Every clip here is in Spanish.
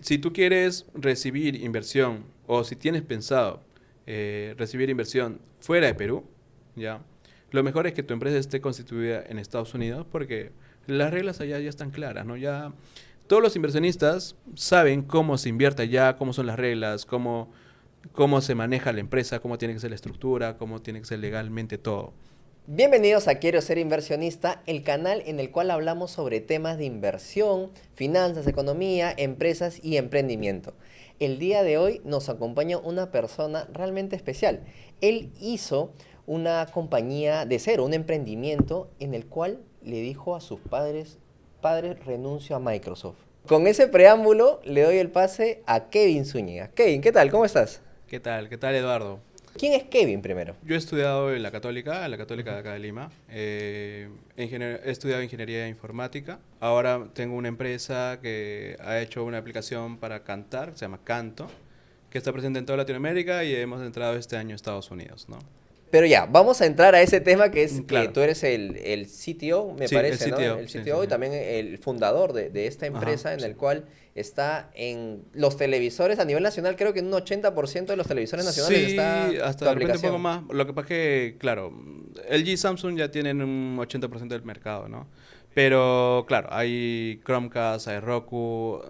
Si tú quieres recibir inversión o si tienes pensado recibir inversión fuera de Perú, ¿ya? Lo mejor es que tu empresa esté constituida en Estados Unidos porque las reglas allá ya están claras, ¿no? Ya todos los inversionistas saben cómo se invierte allá, cómo son las reglas, cómo se maneja la empresa, cómo tiene que ser la estructura, cómo tiene que ser legalmente todo. Bienvenidos a Quiero ser inversionista, el canal en el cual hablamos sobre temas de inversión, finanzas, economía, empresas y emprendimiento. El día de hoy nos acompaña una persona realmente especial. Él hizo una compañía de cero, un emprendimiento en el cual le dijo a sus padres, padres, renuncio a Microsoft. Con ese preámbulo le doy el pase a Kevin Zúñiga. Kevin, ¿qué tal? ¿Cómo estás? ¿Qué tal? ¿Qué tal, Eduardo? ¿Quién es Kevin primero? Yo he estudiado en la Católica de acá de Lima. He estudiado ingeniería informática. Ahora tengo una empresa que ha hecho una aplicación para cantar, se llama Canto, que está presente en toda Latinoamérica y hemos entrado este año a Estados Unidos, ¿no? Pero ya, vamos a entrar a ese tema que es que Claro. tú eres el CTO, me Sí, el parece, ¿no? CTO, El sí, sí, CTO y sí. también el fundador de esta Ajá, empresa en sí. el cual está en los televisores a nivel nacional, creo que en un 80% de los televisores nacionales Sí, está hasta tu de repente un poco aplicación. más. Lo que pasa es que, claro, LG y Samsung ya tienen un 80% del mercado, ¿no? Pero, claro, hay Chromecast, hay Roku,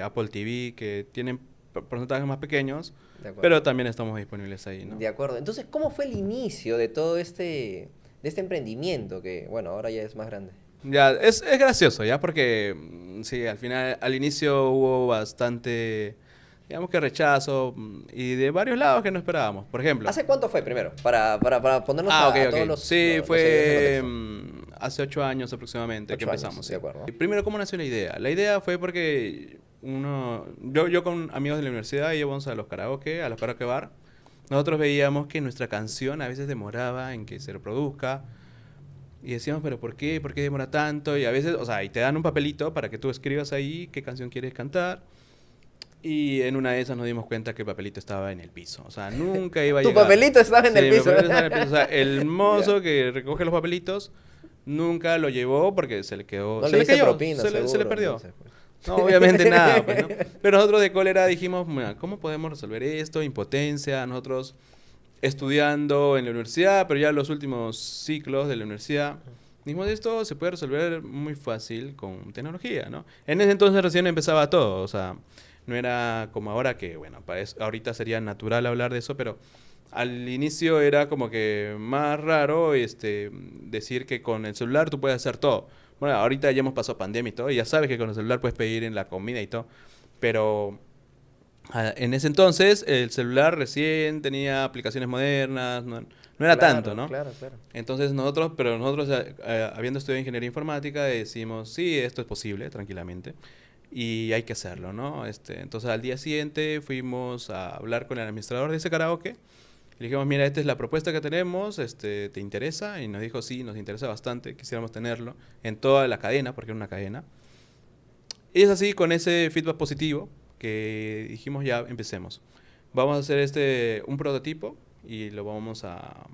Apple TV, que tienen porcentajes más pequeños, De acuerdo. pero también estamos disponibles ahí, ¿no? De acuerdo. Entonces, ¿cómo fue el inicio de todo de este emprendimiento que, bueno, ahora ya es más grande? Ya, es gracioso, ¿ya? Porque, sí, al final, al inicio hubo bastante, digamos que rechazo, y de varios lados que no esperábamos. Por ejemplo, ¿Hace cuánto fue primero? Para ponernos ah, ok, a todos ok. Sí, los seguidores en fue contexto. hace 8 años aproximadamente que 8 años, empezamos, de sí. acuerdo. Primero, ¿cómo nació la idea? La idea fue porque yo con amigos de la universidad íbamos a los karaoke bar. Nosotros veíamos que nuestra canción a veces demoraba en que se reproduzca. Y decíamos, pero ¿por qué? ¿Por qué demora tanto? Y a veces, o sea, y te dan un papelito para que tú escribas ahí qué canción quieres cantar. Y en una de esas nos dimos cuenta que el papelito estaba en el piso. O sea, nunca iba a Tu llegar. papelito estaba en Sí, el mi piso. papelito estaba en el piso. O sea, el Ya. mozo que recoge los papelitos nunca lo llevó porque se le quedó, No se le le hice cayó, propina, se le seguro, perdió. entonces, pues. No, obviamente nada, pues no. Pero nosotros de cólera dijimos, "Mira, ¿cómo podemos resolver esto? Impotencia, nosotros estudiando en la universidad, pero ya los últimos ciclos de la universidad. Dijimos, esto se puede resolver muy fácil con tecnología, ¿no? En ese entonces recién empezaba todo, o sea, no era como ahora que, bueno, ahorita sería natural hablar de eso, pero al inicio era como que más raro decir que con el celular tú puedes hacer todo. Bueno, ahorita ya hemos pasado pandemia y todo, y ya sabes que con el celular puedes pedir en la comida y todo, pero en ese entonces el celular recién tenía aplicaciones modernas, no era tanto, Claro, ¿no? claro, claro. Entonces nosotros, habiendo estudiado ingeniería informática, decimos, sí, esto es posible, tranquilamente, y hay que hacerlo, ¿no? Entonces al día siguiente fuimos a hablar con el administrador de ese karaoke, le dijimos, mira, esta es la propuesta que tenemos, ¿te interesa? Y nos dijo, sí, nos interesa bastante, quisiéramos tenerlo en toda la cadena, porque era una cadena. Y es así, con ese feedback positivo, que dijimos ya empecemos. Vamos a hacer un prototipo y lo vamos a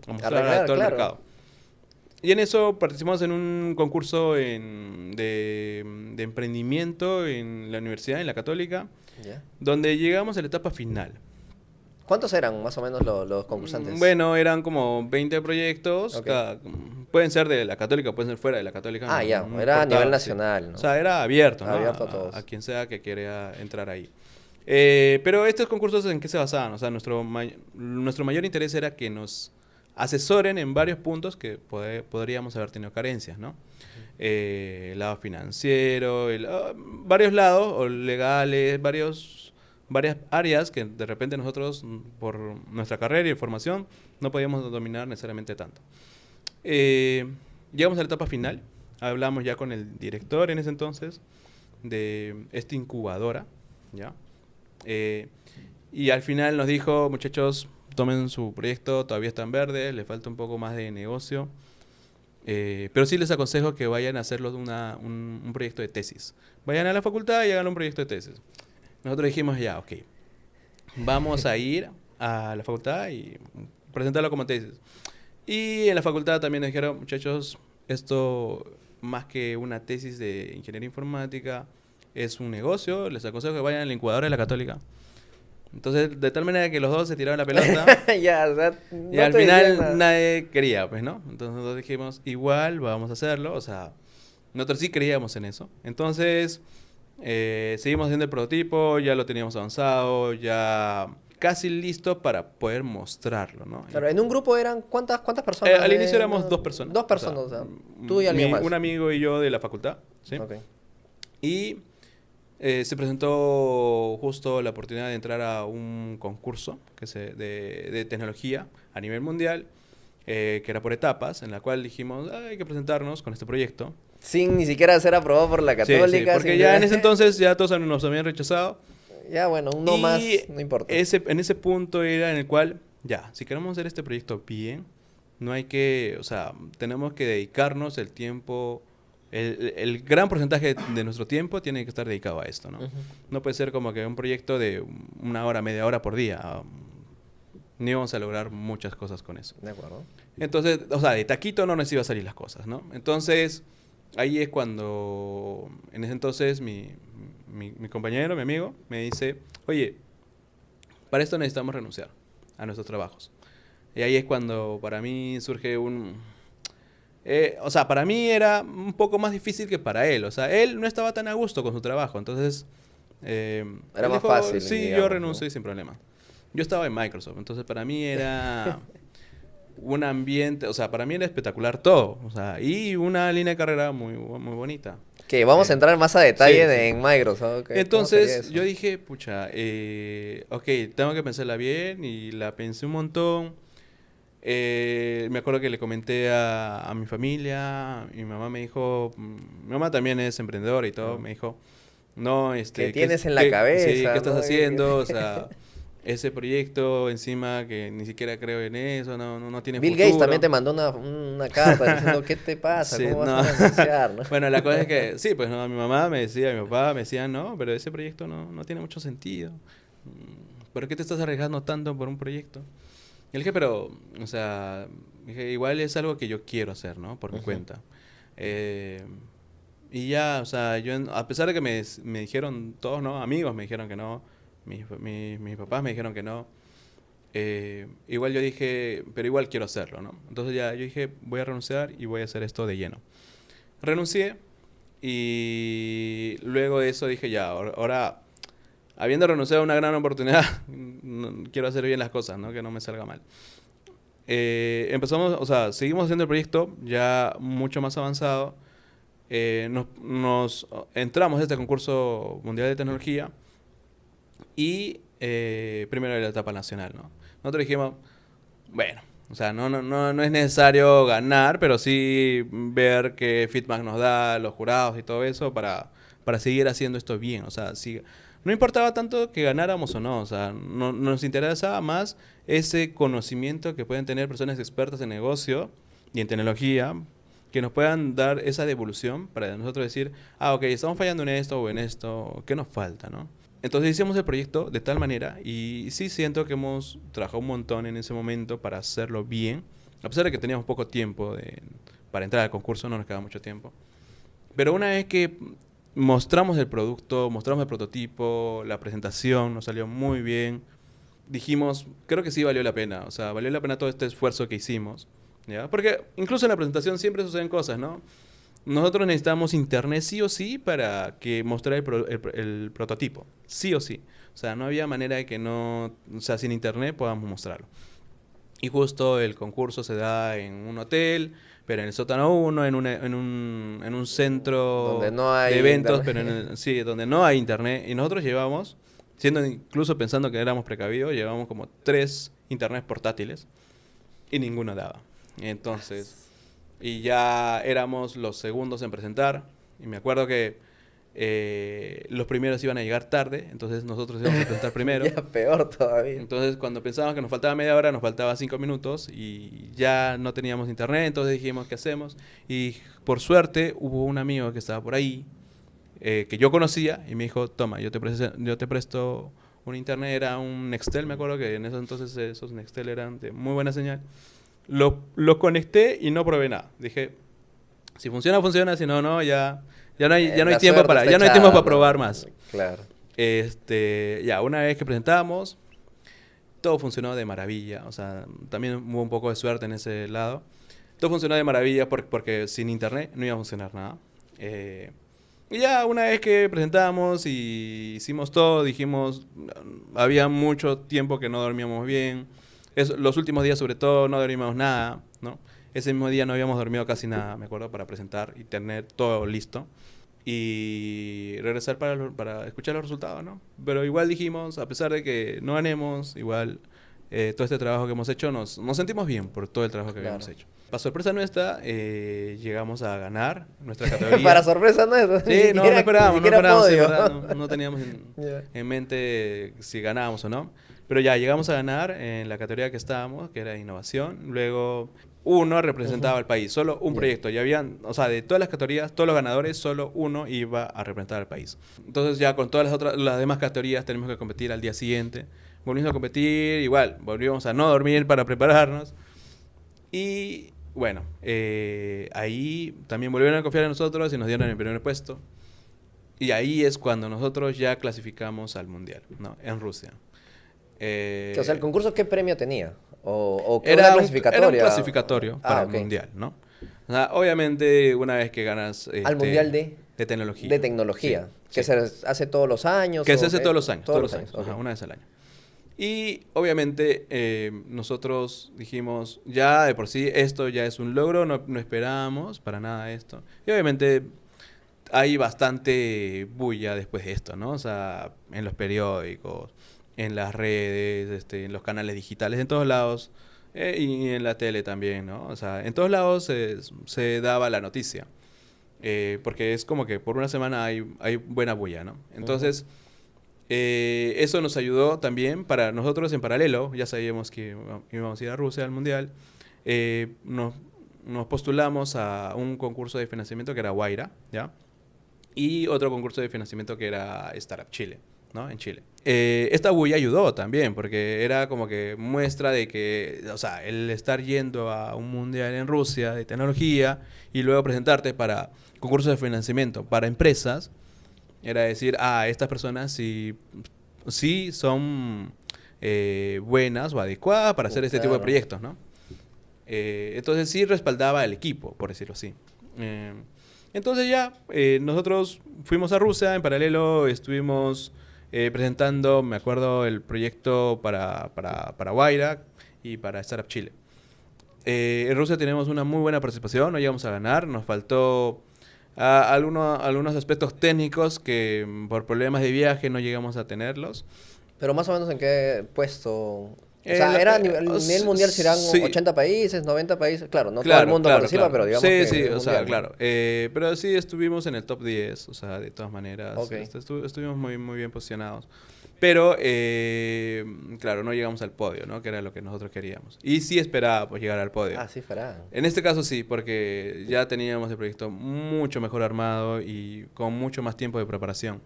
mostrar a Arreglar, todo el claro. mercado. Y en eso participamos en un concurso de emprendimiento en la universidad, en la Católica, Ya. donde llegamos a la etapa final. ¿Cuántos eran más o menos los concursantes? Bueno, eran como 20 proyectos, Ok. pueden ser de la Católica, pueden ser fuera de la Católica, Ah, no, ya. no Era a nivel importaba, sí. nacional, O ¿no? sea, era abierto, ¿no? Abierto a A todos. quien sea que quiera entrar ahí. Pero estos concursos, ¿en qué se basaban? O sea, nuestro mayor interés era que nos asesoren en varios puntos que podríamos haber tenido carencias, ¿no? El lado financiero, varios lados, o legales, varias áreas que de repente nosotros, por nuestra carrera y formación, no podíamos dominar necesariamente tanto. Eh, Llegamos a la etapa final, hablamos ya con el director en ese entonces de esta incubadora, ¿ya? Eh, y al final nos dijo, muchachos, tomen su proyecto, todavía están verdes, les falta un poco más de negocio, pero sí les aconsejo que vayan a hacerlo un proyecto de tesis. Vayan a la facultad y hagan un proyecto de tesis. Nosotros dijimos, ya, ok, vamos a ir a la facultad y presentarlo como tesis. Y en la facultad también nos dijeron, muchachos, esto más que una tesis de ingeniería informática, es un negocio, les aconsejo que vayan a la incubadora de la Católica. Entonces, de tal manera que los dos se tiraron la pelota. Ya, o sea, Y no al te decían final nada. nadie quería, pues, ¿no? Entonces nosotros dijimos, igual vamos a hacerlo. O sea, nosotros sí creíamos en eso. Entonces, seguimos haciendo el prototipo, ya lo teníamos avanzado, ya casi listo para poder mostrarlo, ¿no? Claro, en un grupo eran, ¿cuántas personas? Al inicio éramos No, 2 personas. Dos personas, o sea, tú y alguien más. Un amigo y yo de la facultad, ¿sí? Ok. Y se presentó justo la oportunidad de entrar a un concurso de tecnología a nivel mundial, que era por etapas, en la cual dijimos, "Ah, hay que presentarnos con este proyecto". Sin ni siquiera ser aprobado por la Sí, sí, Católica. porque sin ya nada. en ese entonces ya todos nos habían rechazado. Ya, bueno, un no más, Y no importa. en ese punto era en el cual, ya, si queremos hacer este proyecto bien, no hay que, o sea, tenemos que dedicarnos el tiempo, el gran porcentaje de nuestro tiempo tiene que estar dedicado a esto, ¿no? Ujú. No puede ser como que un proyecto de 1 hora, media hora por día. Ni vamos a lograr muchas cosas con eso. De acuerdo. Entonces, o sea, de taquito no nos iba a salir las cosas, ¿no? Entonces, ahí es cuando, en ese entonces, mi compañero, mi amigo, me dice, oye, para esto necesitamos renunciar a nuestros trabajos. Y ahí es cuando para mí surge o sea, para mí era un poco más difícil que para él. O sea, él no estaba tan a gusto con su trabajo. Entonces, Era él más dijo, fácil, sí, digamos, yo ¿no? renuncio sin problema. Yo estaba en Microsoft, entonces para mí era un ambiente, o sea, para mí era espectacular todo. O sea, y una línea de carrera muy bonita. Que vamos a Eh, entrar más a detalle sí, sí. en Microsoft. Ok, ¿cómo sería Entonces eso? yo dije, pucha, ok, tengo que pensarla bien y la pensé un montón. Me acuerdo que le comenté a mi familia, mi mamá me dijo, mi mamá también es emprendedora y todo, Ah. me dijo, no, ¿Qué ¿qué, tienes en la sí, ¿qué cabeza, estás no? haciendo? O sea, ese proyecto encima que ni siquiera creo en eso, no tiene Bill Gates también te futuro. mandó una carta diciendo, ¿qué te pasa? Sí, ¿Cómo vas no. a renunciar? ¿No? Bueno, la cosa es que, sí, pues no, mi mamá me decía, mi papá me decían, no, pero ese proyecto no tiene mucho sentido. ¿Por qué te estás arriesgando tanto por un proyecto? Y le dije, pero, o sea, dije, igual es algo que yo quiero hacer, ¿no? Por mi Ujú. cuenta. Eh, y ya, o sea, a pesar de que me dijeron todos, ¿no? Amigos me dijeron que no, mis papás me dijeron que no. Igual yo dije, pero igual quiero hacerlo, ¿no? Entonces ya yo dije, voy a renunciar y voy a hacer esto de lleno. Renuncié y luego de eso dije, ya, ahora, habiendo renunciado a una gran oportunidad, quiero hacer bien las cosas, ¿no? Que no me salga mal. Empezamos, o sea, seguimos haciendo el proyecto ya mucho más avanzado. Nos entramos a este concurso mundial de tecnología y primero era la etapa nacional, ¿no? Nosotros dijimos, bueno, o sea, no es necesario ganar, pero sí ver qué feedback nos da los jurados y todo eso para seguir haciendo esto bien. O sea, no importaba tanto que ganáramos o no, o sea, nos interesaba más ese conocimiento que pueden tener personas expertas en negocio y en tecnología, que nos puedan dar esa devolución para nosotros decir, ok, estamos fallando en esto o en esto, ¿qué nos falta, no? Entonces hicimos el proyecto de tal manera y sí siento que hemos trabajado un montón en ese momento para hacerlo bien, a pesar de que teníamos poco tiempo para entrar al concurso, no nos quedaba mucho tiempo. Pero una vez que mostramos el producto, mostramos el prototipo, la presentación nos salió muy bien, dijimos, creo que sí valió la pena, o sea, valió la pena todo este esfuerzo que hicimos, ¿ya? Porque incluso en la presentación siempre suceden cosas, ¿no? Nosotros necesitamos internet sí o sí para que mostrar el prototipo. Sí o sí. O sea, no había manera de que no, o sea, sin internet podamos mostrarlo. Y justo el concurso se da en un hotel, pero en el sótano 1, en un Donde centro no de hay eventos, internet. pero sí, donde no hay internet. Y nosotros llevamos, siendo incluso pensando que éramos precavidos, llevamos como 3 internet portátiles y ninguno daba. Entonces, y ya éramos los segundos en presentar. Y me acuerdo que los primeros iban a llegar tarde, entonces nosotros íbamos a presentar primero. Ya peor todavía. Entonces, cuando pensábamos que nos faltaba media hora, nos faltaba 5 minutos y ya no teníamos internet, entonces dijimos, ¿qué hacemos? Y por suerte hubo un amigo que estaba por ahí, que yo conocía, y me dijo, toma, yo te presto un internet, era un Nextel, me acuerdo que en esos entonces esos Nextel eran de muy buena señal. Lo conecté y no probé nada. Dije, si funciona, funciona, si no, no, ya Ya no hay La tiempo suerte está ya no hay tiempo echada, para ¿no? probar más. Claro. Ya, una vez que presentamos, todo funcionó de maravilla. O sea, también hubo un poco de suerte en ese lado. Todo funcionó de maravilla porque sin internet no iba a funcionar nada. Y ya una vez que presentamos y hicimos todo, dijimos, había mucho tiempo que no dormíamos bien. Los últimos días sobre todo no dormíamos nada, ¿no? Ese mismo día no habíamos dormido casi nada, me acuerdo, para presentar y tener todo listo. Y regresar para escuchar los resultados, ¿no? Pero igual dijimos, a pesar de que no ganemos, igual todo este trabajo que hemos hecho, nos sentimos bien por todo el trabajo que habíamos Claro. hecho. Para sorpresa nuestra, llegamos a ganar nuestra categoría. Para sorpresa nuestra. Sí, no esperábamos, ni siquiera sí, podio. ¿verdad? No teníamos Ya. en mente si ganábamos o no. Pero ya llegamos a ganar en la categoría que estábamos, que era innovación. Luego, uno representaba al país, solo un Ya. proyecto. Y habían, o sea, de todas las categorías, todos los ganadores, solo uno iba a representar al país. Entonces ya con todas las demás categorías tenemos que competir al día siguiente. Volvimos a competir, igual, volvíamos a no dormir para prepararnos. Y bueno, ahí también volvieron a confiar en nosotros y nos dieron el primer puesto. Y ahí es cuando nosotros ya clasificamos al Mundial, ¿no? En Rusia. O sea, ¿el concurso qué premio tenía? ¿O qué Era una un clasificatoria? clasificatorio para ok. el Mundial, ¿no? O sea, obviamente, una vez que ganas... Al Mundial de tecnología. de tecnología. Sí, Que sí. se hace todos los años. Que se ¿o hace qué? todos los años. Todos los años. ok. Ajá, una vez al año. Y obviamente nosotros dijimos, ya de por sí esto ya es un logro, no esperábamos para nada esto. Y obviamente hay bastante bulla después de esto, ¿no? O sea, en los periódicos, en las redes, en los canales digitales, en todos lados, y en la tele también, ¿no? O sea, en todos lados se daba la noticia, porque es como que por una semana hay buena bulla, ¿no? Entonces, eso nos ayudó también para nosotros en paralelo, ya sabíamos que íbamos a ir a Rusia al Mundial, nos postulamos a un concurso de financiamiento que era Guaira, ¿ya? Y otro concurso de financiamiento que era Startup Chile, ¿no? En Chile. Esta bulla ayudó también, porque era como que muestra de que, o sea, el estar yendo a un mundial en Rusia de tecnología y luego presentarte para concursos de financiamiento para empresas, era decir, estas personas sí son buenas o adecuadas para hacer este tipo de Claro. proyectos, ¿no? Entonces sí respaldaba al equipo, por decirlo así. Entonces ya, nosotros fuimos a Rusia, en paralelo estuvimos presentando, me acuerdo, el proyecto para Guaira y para Startup Chile. En Rusia tenemos una muy buena participación, no llegamos a ganar, nos faltó algunos aspectos técnicos que por problemas de viaje no llegamos a tenerlos. Pero más o menos en qué puesto. O sea, a nivel mundial serán sí. 80 países, 90 países. Claro, no todo Claro, el mundo claro, participa, claro. pero digamos Sí, que sí, es o sea, mundial, ¿no? claro. Pero sí estuvimos en el top 10, o sea, de todas maneras. Ok. Estuvimos muy, muy bien posicionados. Pero, claro, no llegamos al podio, ¿no? Que era lo que nosotros queríamos. Y sí esperábamos llegar al podio. Ah, sí, fará. En este caso sí, porque ya teníamos el proyecto mucho mejor armado y con mucho más tiempo de preparación.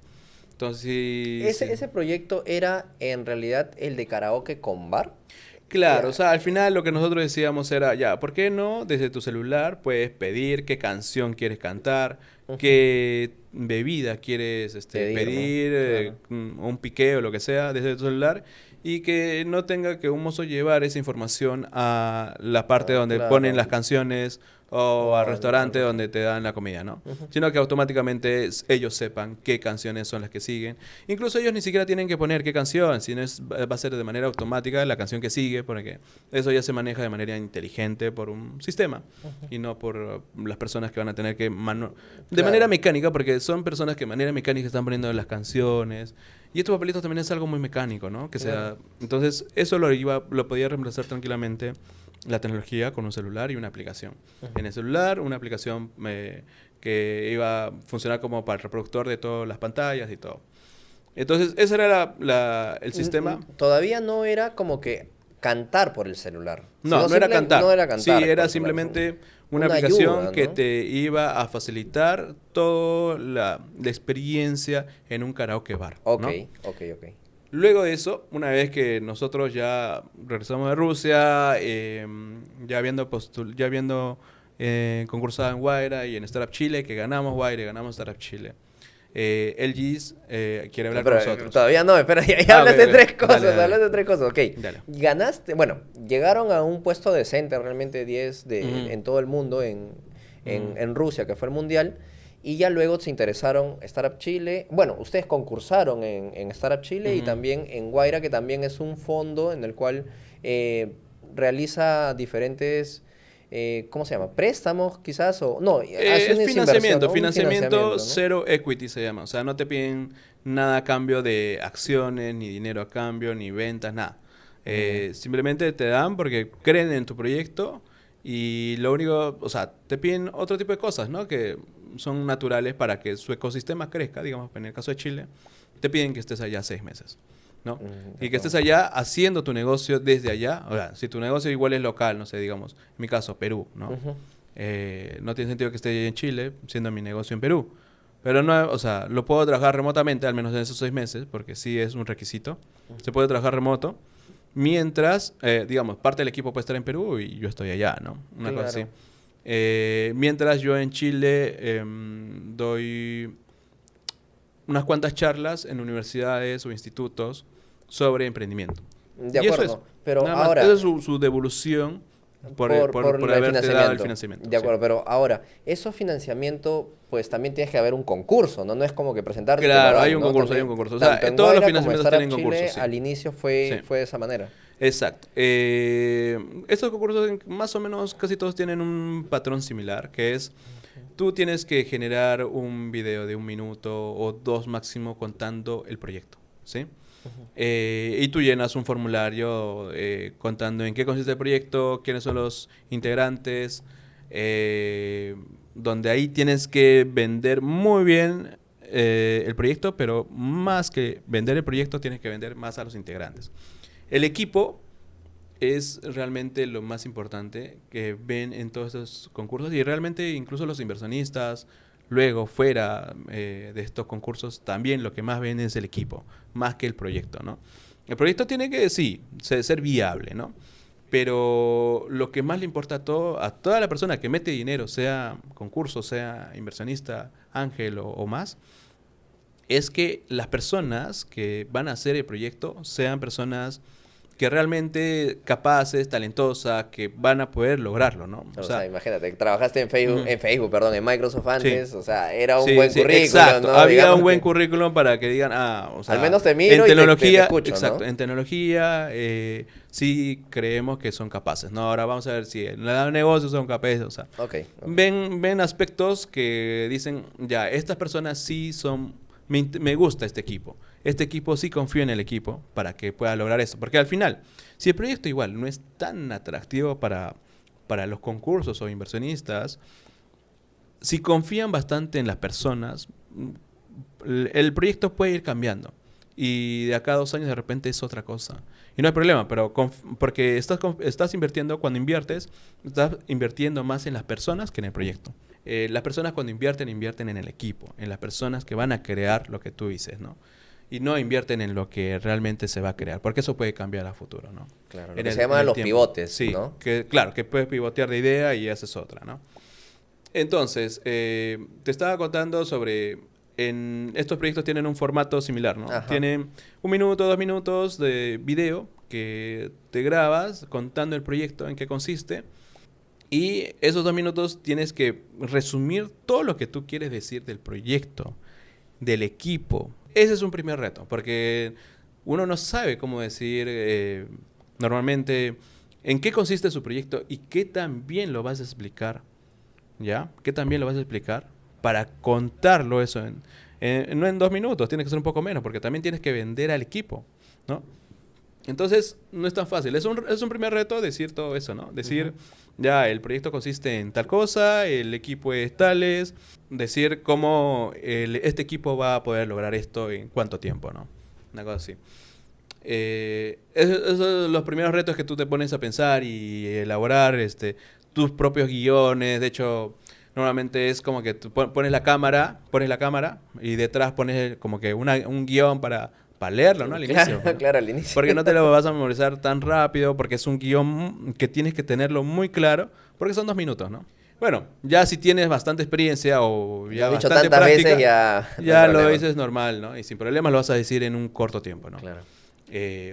Entonces sí... sí. Ese proyecto era en realidad el de karaoke con bar. Claro, o sea, al final lo que nosotros decíamos era, ya, ¿por qué no desde tu celular puedes pedir qué canción quieres cantar, qué bebida quieres Pedir, ¿no? pedir, Claro. un piqué o lo que sea desde tu celular y que no tenga que un mozo llevar esa información a la parte donde Claro. ponen las canciones o al al restaurante donde restaurante. te dan la comida, ¿no? Sino que automáticamente ellos sepan qué canciones son las que siguen. Incluso ellos ni siquiera tienen que poner qué canción, sino va a ser de manera automática la canción que sigue, porque eso ya se maneja de manera inteligente por un sistema y no por las personas que van a tener que... de Claro. manera mecánica, porque son personas que de manera mecánica están poniendo las canciones. Y estos papelitos también es algo muy mecánico, ¿no? Claro. Entonces, eso lo podía reemplazar tranquilamente la tecnología con un celular y una aplicación. En el celular, una aplicación que iba a funcionar como para el reproductor de todas las pantallas y todo. Entonces, ese era el sistema. Todavía no era como que cantar por el celular. No, no era cantar. No era cantar. Sí, era por el celular. simplemente una Una aplicación ayuda, que ¿no? te iba a facilitar toda la experiencia en un karaoke bar, Ok, ¿no? ok. Luego de eso, una vez que nosotros ya regresamos de Rusia, ya habiendo concursado en Guaira y en Startup Chile, que ganamos Guaira y ganamos Startup Chile. LG's quiere hablar con nosotros. Todavía no, espera, ya hablas de tres cosas, dale. hablas de tres cosas, ok. Dale. Ganaste, bueno, llegaron a un puesto decente, realmente 10 en todo el mundo, en Rusia, que fue el mundial, y ya luego se interesaron Startup Chile. Bueno, ustedes concursaron en Startup Chile y también en Guaira, que también es un fondo en el cual realiza diferentes... ¿cómo se llama? ¿Préstamos quizás? O, no, Es financiamiento, ¿no? financiamiento ¿no? cero equity se llama. O sea, no te piden nada a cambio de acciones, ni dinero a cambio, ni ventas, nada. Simplemente te dan porque creen en tu proyecto y lo único, o sea, te piden otro tipo de cosas, ¿no? Que son naturales para que su ecosistema crezca, digamos, en el caso de Chile, te piden que estés allá 6 meses. ¿No? Y que estés allá haciendo tu negocio desde allá. O sea, si tu negocio igual es local, no sé, digamos, en mi caso, Perú, ¿no? No tiene sentido que esté en Chile siendo mi negocio en Perú. Pero no, o sea, lo puedo trabajar remotamente, al menos en esos 6 meses, porque sí es un requisito. Se puede trabajar remoto. Mientras, digamos, parte del equipo puede estar en Perú y yo estoy allá, ¿no? Una cosa así. Mientras yo en Chile doy unas cuantas charlas en universidades o institutos sobre emprendimiento. De y acuerdo, eso es, pero nada más, ahora... esa es su devolución por haberte dado el financiamiento. De acuerdo, pero ahora, esos financiamientos, pues también tienes que haber un concurso, ¿no? No es como que presentarte. Claro, dan, hay un ¿no? concurso, También, hay un concurso. O sea, tanto en todos los Guaira financiamientos como en tienen Startup concursos. Chile, al inicio fue de esa manera. Exacto. Estos concursos, más o menos, casi todos tienen un patrón similar, que es... Tú tienes que generar un video de 1 minuto o 2 máximo contando el proyecto, ¿sí? Y tú llenas un formulario contando en qué consiste el proyecto, quiénes son los integrantes, donde ahí tienes que vender muy bien el proyecto, pero más que vender el proyecto, tienes que vender más a los integrantes. El equipo es realmente lo más importante que ven en todos estos concursos y realmente incluso los inversionistas, luego fuera de estos concursos, también lo que más ven es el equipo, más que el proyecto, ¿no? El proyecto tiene que, sí, ser viable, ¿no? Pero lo que más le importa a toda la persona que mete dinero, sea concurso, sea inversionista, ángel o más, es que las personas que van a hacer el proyecto sean personas que realmente capaces, talentosas, que van a poder lograrlo, ¿no? O sea, imagínate, trabajaste en Facebook, en Microsoft antes, sí. o sea, era un sí, buen sí, currículum, exacto. ¿no? Había Digamos un buen que... currículum para que digan, o sea, al menos te miro en y tecnología, te escucho, exacto, ¿no? en tecnología sí creemos que son capaces, ¿no? Ahora vamos a ver si en el negocio son capaces, o sea, ven aspectos que dicen, ya, estas personas sí son, me gusta este equipo sí confío en el equipo para que pueda lograr esto, porque al final, si el proyecto igual no es tan atractivo para los concursos o inversionistas, si confían bastante en las personas, el proyecto puede ir cambiando. Y de acá a 2 años de repente es otra cosa. Y no hay problema, pero porque estás invirtiendo, cuando inviertes, estás invirtiendo más en las personas que en el proyecto. Las personas cuando invierten en el equipo, en las personas que van a crear lo que tú dices, ¿no? Y no invierten en lo que realmente se va a crear, porque eso puede cambiar a futuro, ¿no? Claro, lo que se llaman los pivotes, sí, ¿no? Claro, que puedes pivotear de idea y haces otra, ¿no? Entonces, te estaba contando sobre... estos proyectos tienen un formato similar, ¿no? Ajá. Tienen 1 minuto, 2 minutos de video que te grabas contando el proyecto, en qué consiste. Y esos 2 minutos tienes que resumir todo lo que tú quieres decir del proyecto, del equipo. Ese es un primer reto, porque uno no sabe cómo decir normalmente en qué consiste su proyecto y qué también lo vas a explicar, ¿ya? ¿Qué también lo vas a explicar para contarlo eso no en 2 minutos, tiene que ser un poco menos, porque también tienes que vender al equipo, ¿no? Entonces, no es tan fácil. Es un primer reto decir todo eso, ¿no? Decir, ya, el proyecto consiste en tal cosa, el equipo es tales, decir cómo este equipo va a poder lograr esto en cuánto tiempo, ¿no? Una cosa así. Esos son los primeros retos que tú te pones a pensar y elaborar tus propios guiones. De hecho, normalmente es como que tú pones la cámara y detrás pones como que un guión para leerlo, ¿no? Al inicio. Claro, al inicio. Porque no te lo vas a memorizar tan rápido, porque es un guión que tienes que tenerlo muy claro, porque son 2 minutos, ¿no? Bueno, ya si tienes bastante experiencia o Lo ya he dicho bastante tantas práctica, veces, ya no hay ya lo problema. dices normal, ¿no? Y sin problemas lo vas a decir en un corto tiempo, ¿no? Claro.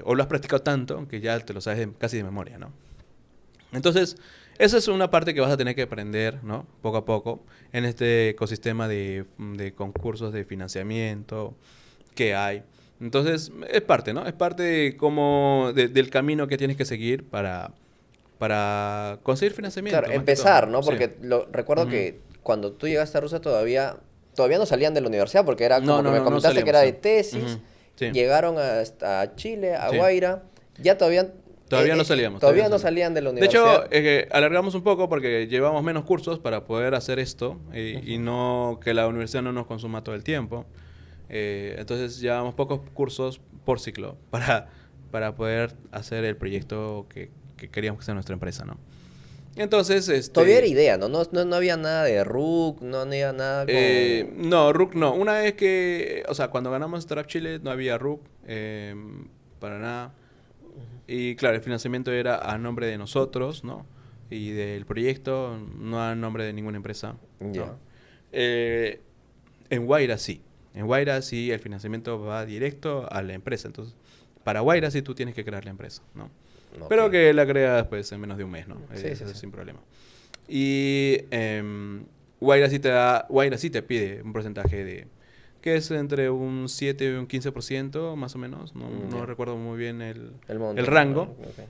O lo has practicado tanto que ya te lo sabes casi de memoria, ¿no? Entonces, esa es una parte que vas a tener que aprender, ¿no? Poco a poco en este ecosistema de concursos de financiamiento que hay. Entonces, es parte, ¿no? Es parte de del camino que tienes que seguir para conseguir Claro, financiamiento, más que todo, empezar, ¿no? ¿no? Sí. Porque recuerdo Ujú. que cuando tú llegaste a Rusia todavía no salían de la universidad, porque era No, como que no, me no, no comentaste que salíamos. era Sí. de tesis, Ujú. Sí, llegaron hasta Chile, a sí. Guaira, ya Todavía no salíamos, todavía todavía no no salíamos. salían de la De hecho, universidad. alargamos un poco porque llevamos menos cursos para poder hacer esto y Ujú. no que la universidad no nos consuma todo el tiempo. Entonces llevamos pocos cursos por ciclo para poder hacer el proyecto que queríamos que sea nuestra empresa, ¿no? Entonces, Todavía era idea, ¿no? No había nada de RUC, no había nada con... no, RUC no. Una vez que, o sea, cuando ganamos Startup Chile no había RUC para nada. Y claro, el financiamiento era a nombre de nosotros, ¿no? Y del proyecto, no a nombre de ninguna empresa, ¿no? Ya, Eh, en Guaira sí. En Guaira sí el financiamiento va directo a la empresa. Entonces, para Guaira sí tú tienes que crear la empresa, ¿no? ok. Pero que la creas pues en menos de un mes, ¿no? Sí, sí, Eso es sí. sin problema. Y Guaira sí te pide un porcentaje que es entre un 7 y un 15% más o menos. No, no Ya, recuerdo muy bien el el monto. rango. Ok.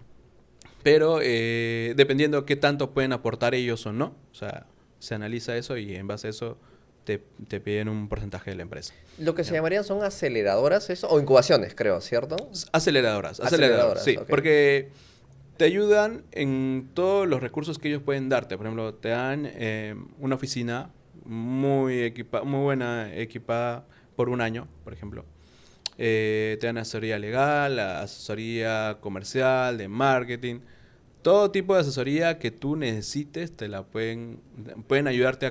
Pero dependiendo qué tanto pueden aportar ellos o no. O sea, se analiza eso y en base a eso te piden un porcentaje de la empresa. Lo que se ¿Ya? llamarían son aceleradoras, eso, o incubaciones, creo, ¿cierto? Aceleradoras, Aceleradoras, sí. ok. Porque te ayudan en todos los recursos que ellos pueden darte. Por ejemplo, te dan una oficina muy buena, equipada por un año, por ejemplo. Te dan asesoría legal, asesoría comercial, de marketing. Todo tipo de asesoría que tú necesites te la pueden ayudarte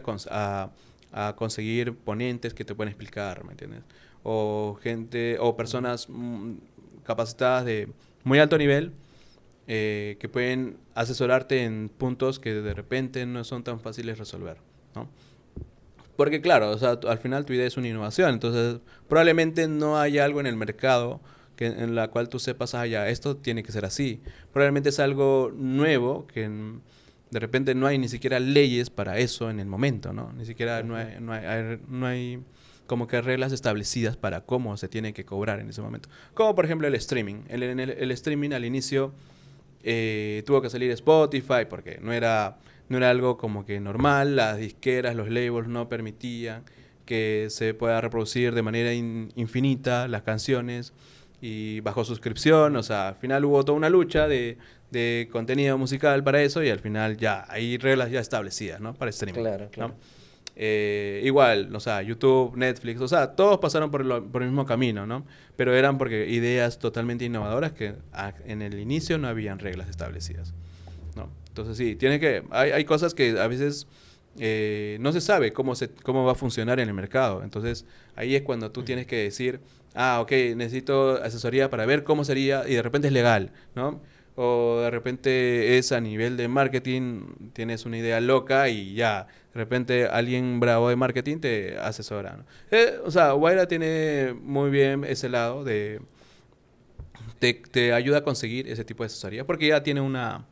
a conseguir ponentes que te pueden explicar, ¿me entiendes? O gente, o personas capacitadas de muy alto nivel que pueden asesorarte en puntos que de repente no son tan fáciles de resolver, ¿no? Porque claro, o sea, al final tu idea es una innovación, entonces probablemente no haya algo en el mercado en la cual tú sepas, ah, ya, esto tiene que ser así. Probablemente es algo nuevo que de repente no hay ni siquiera leyes para eso en el momento, ¿no? Ni siquiera Ujú. no hay como que reglas establecidas para cómo se tiene que cobrar en ese momento. Como por ejemplo el streaming. El streaming al inicio tuvo que salir Spotify porque no era algo como que normal, las disqueras, los labels no permitían que se pueda reproducir de manera infinita las canciones y bajo suscripción, o sea, al final hubo toda una lucha de contenido musical para eso y al final ya hay reglas ya establecidas, ¿no? Para streaming, Claro, ¿no? claro. Igual, o sea, YouTube, Netflix, o sea, todos pasaron por el mismo camino, ¿no? Pero eran porque ideas totalmente innovadoras que en el inicio no habían reglas establecidas, ¿no? Entonces sí, hay cosas que a veces no se sabe cómo va a funcionar en el mercado. Entonces ahí es cuando tú tienes que decir, ah, ok, necesito asesoría para ver cómo sería y de repente es legal, ¿no? O de repente es a nivel de marketing, tienes una idea loca y ya, de repente alguien bravo de marketing te asesora, ¿no? O sea, Guaira tiene muy bien ese lado te ayuda a conseguir ese tipo de asesoría porque ya tiene una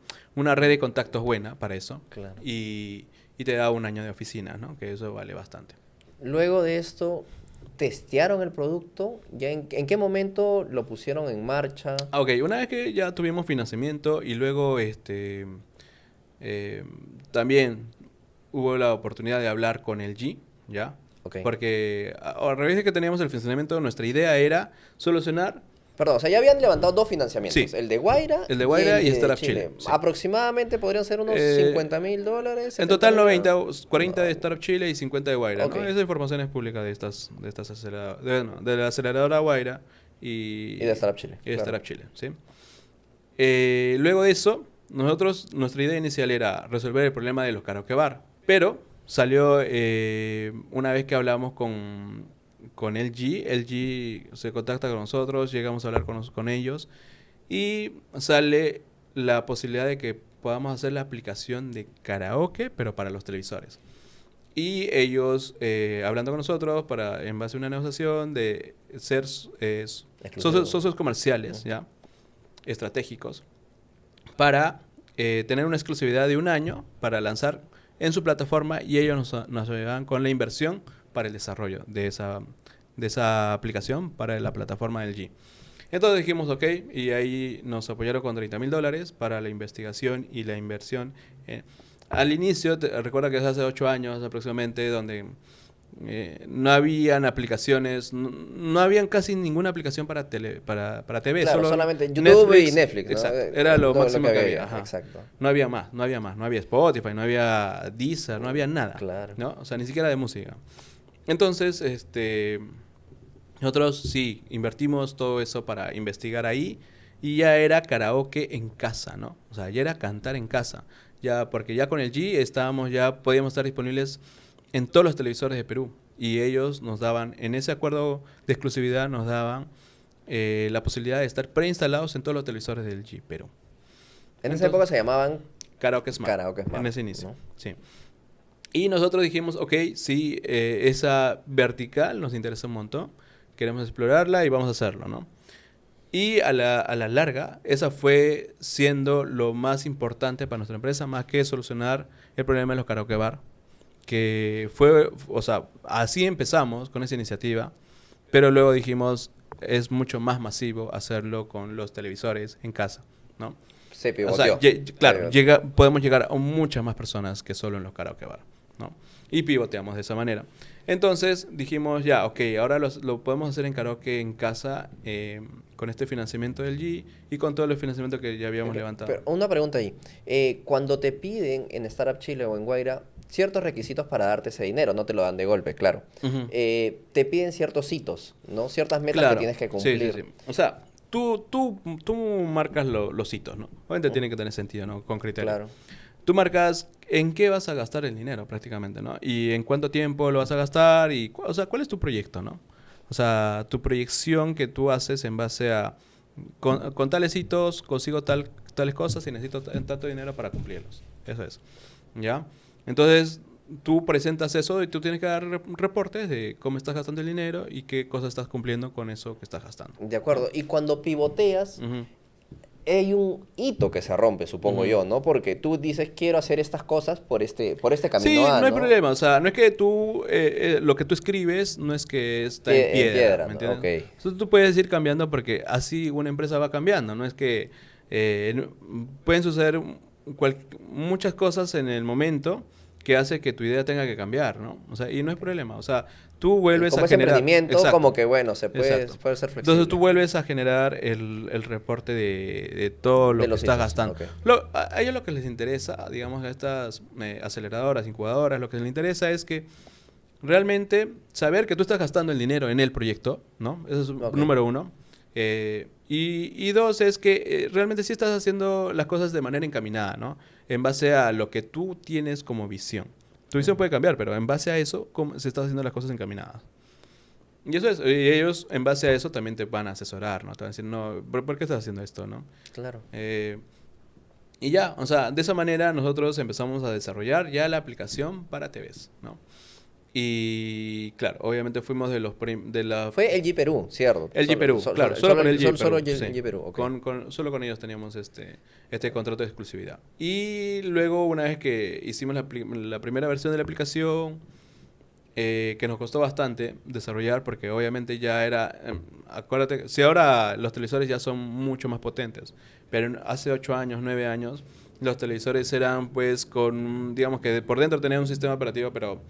red de contactos buena para eso Claro. y te da un año de oficina, ¿no? Que eso vale bastante. Luego de esto, ¿testearon el producto? ¿Ya en qué momento lo pusieron en marcha? Ah, ok, una vez que ya tuvimos financiamiento y luego eh, también hubo la oportunidad de hablar con el G, ¿ya? Ok. Porque a raíz de que teníamos el financiamiento, nuestra idea era solucionar, Perdón, o sea, ya habían levantado dos financiamientos, sí, el de Guaira el de y Guaira el y de Startup Chile, Chile. sí. Aproximadamente podrían ser unos Eh, $50.000, En 70 total mil. 90, 40 de No, Startup Chile y 50 de Guaira, ok. ¿no? Esa información es pública de la aceleradora Guaira Y de Startup Chile, y de claro. Startup Chile, ¿sí? Luego de eso, nuestra idea inicial era resolver el problema de los karaoke bar, pero salió una vez que hablamos con LG se contacta con nosotros, llegamos a hablar con ellos y sale la posibilidad de que podamos hacer la aplicación de karaoke, pero para los televisores. Y ellos, hablando con nosotros, en base a una negociación de ser socios comerciales, ¿ya? Estratégicos, para tener una exclusividad de 1 año para lanzar en su plataforma, y ellos nos ayudan con la inversión para el desarrollo de esa aplicación para la plataforma del G. Entonces dijimos, ok, y ahí nos apoyaron con $30,000 para la investigación y la inversión. Al inicio, recuerda que es hace 8 años aproximadamente, donde no habían aplicaciones, no habían casi ninguna aplicación para TV. Claro, solo solamente YouTube y Netflix, ¿no? Exacto, era lo máximo que había. Exacto. No había más. No había Spotify, no había Deezer, no había nada. Claro. ¿No? O sea, ni siquiera de música. Entonces, nosotros sí invertimos todo eso para investigar ahí, y ya era karaoke en casa, ¿no? O sea, ya era cantar en casa. Ya, porque ya con el G podíamos estar disponibles en todos los televisores de Perú. Y ellos nos daban, en ese acuerdo de exclusividad, nos daban la posibilidad de estar preinstalados en todos los televisores del G Perú. En esa época se llamaban Karaoke Smart. Karaoke Smart. En ese inicio, ¿no? sí. Y nosotros dijimos, ok, sí, esa vertical nos interesa un montón, queremos explorarla y vamos a hacerlo, ¿no? Y a la larga, esa fue siendo lo más importante para nuestra empresa, más que solucionar el problema de los karaoke bar, que fue, o sea, así empezamos con esa iniciativa, pero luego dijimos, es mucho más masivo hacerlo con los televisores en casa, ¿no? Se pivoteó. O sea, claro, podemos llegar a muchas más personas que solo en los karaoke bar, ¿no? Y pivoteamos de esa manera. Entonces dijimos, ya, ok, ahora lo podemos hacer en karaoke en casa, con este financiamiento del G y con todo el financiamiento que ya habíamos levantado. Pero una pregunta ahí. Cuando te piden en Startup Chile o en Guaira ciertos requisitos para darte ese dinero, no te lo dan de golpe, claro. Te piden ciertos hitos, ¿no? Ciertas metas que tienes que cumplir. Sí. O sea, tú marcas los hitos, ¿no? Obviamente tiene que tener sentido, ¿no? Con criterio. Claro. Tú marcas en qué vas a gastar el dinero prácticamente, ¿no? Y en cuánto tiempo lo vas a gastar y, o sea, cuál es tu proyecto, ¿no? O sea, tu proyección que tú haces en base a, con tales hitos, consigo tales cosas y necesito tanto dinero para cumplirlos. Eso es, ¿ya? Entonces, tú presentas eso y tú tienes que dar reportes de cómo estás gastando el dinero y qué cosas estás cumpliendo con eso que estás gastando. De acuerdo. Y cuando pivoteas, hay un hito que se rompe, supongo yo, ¿no? Porque tú dices, quiero hacer estas cosas por este camino sí, A, no hay problema. O sea, no es que tú, lo que tú escribes no es que está en piedra, ¿me entiendes? Okay. Entonces tú puedes ir cambiando porque así una empresa va cambiando. No es que pueden suceder muchas cosas en el momento que hace que tu idea tenga que cambiar, ¿no? O sea, y no es problema. O sea, tú vuelves como a generar... emprendimiento, Exacto. como que, bueno, se puede ser flexible. Entonces tú vuelves a generar el reporte de todo lo que estás gastando. Okay. A ellos lo que les interesa, digamos, a estas aceleradoras, incubadoras, lo que les interesa es que realmente saber que tú estás gastando el dinero en el proyecto, ¿no? Eso es número 1. Y 2 es que realmente sí estás haciendo las cosas de manera encaminada, ¿no? En base a lo que tú tienes como visión. Tu visión puede cambiar, pero en base a eso se están haciendo las cosas encaminadas. Y eso es, y ellos en base a eso también te van a asesorar, ¿no? Te van a decir, no, ¿por qué estás haciendo esto, no? Claro. Y ya, o sea, de esa manera nosotros empezamos a desarrollar ya la aplicación para TVs, ¿no? Y claro, obviamente fuimos de la... Fue el G Perú, ¿cierto? El G Perú, claro, solo con el G Perú. Solo el Sí. G Perú, okay. Solo con ellos teníamos este contrato de exclusividad. Y luego, una vez que hicimos la primera versión de la aplicación, que nos costó bastante desarrollar, porque obviamente ya era... acuérdate, si ahora los televisores ya son mucho más potentes, pero hace 8 años, 9 años, los televisores eran pues digamos que por dentro tenían un sistema operativo, pero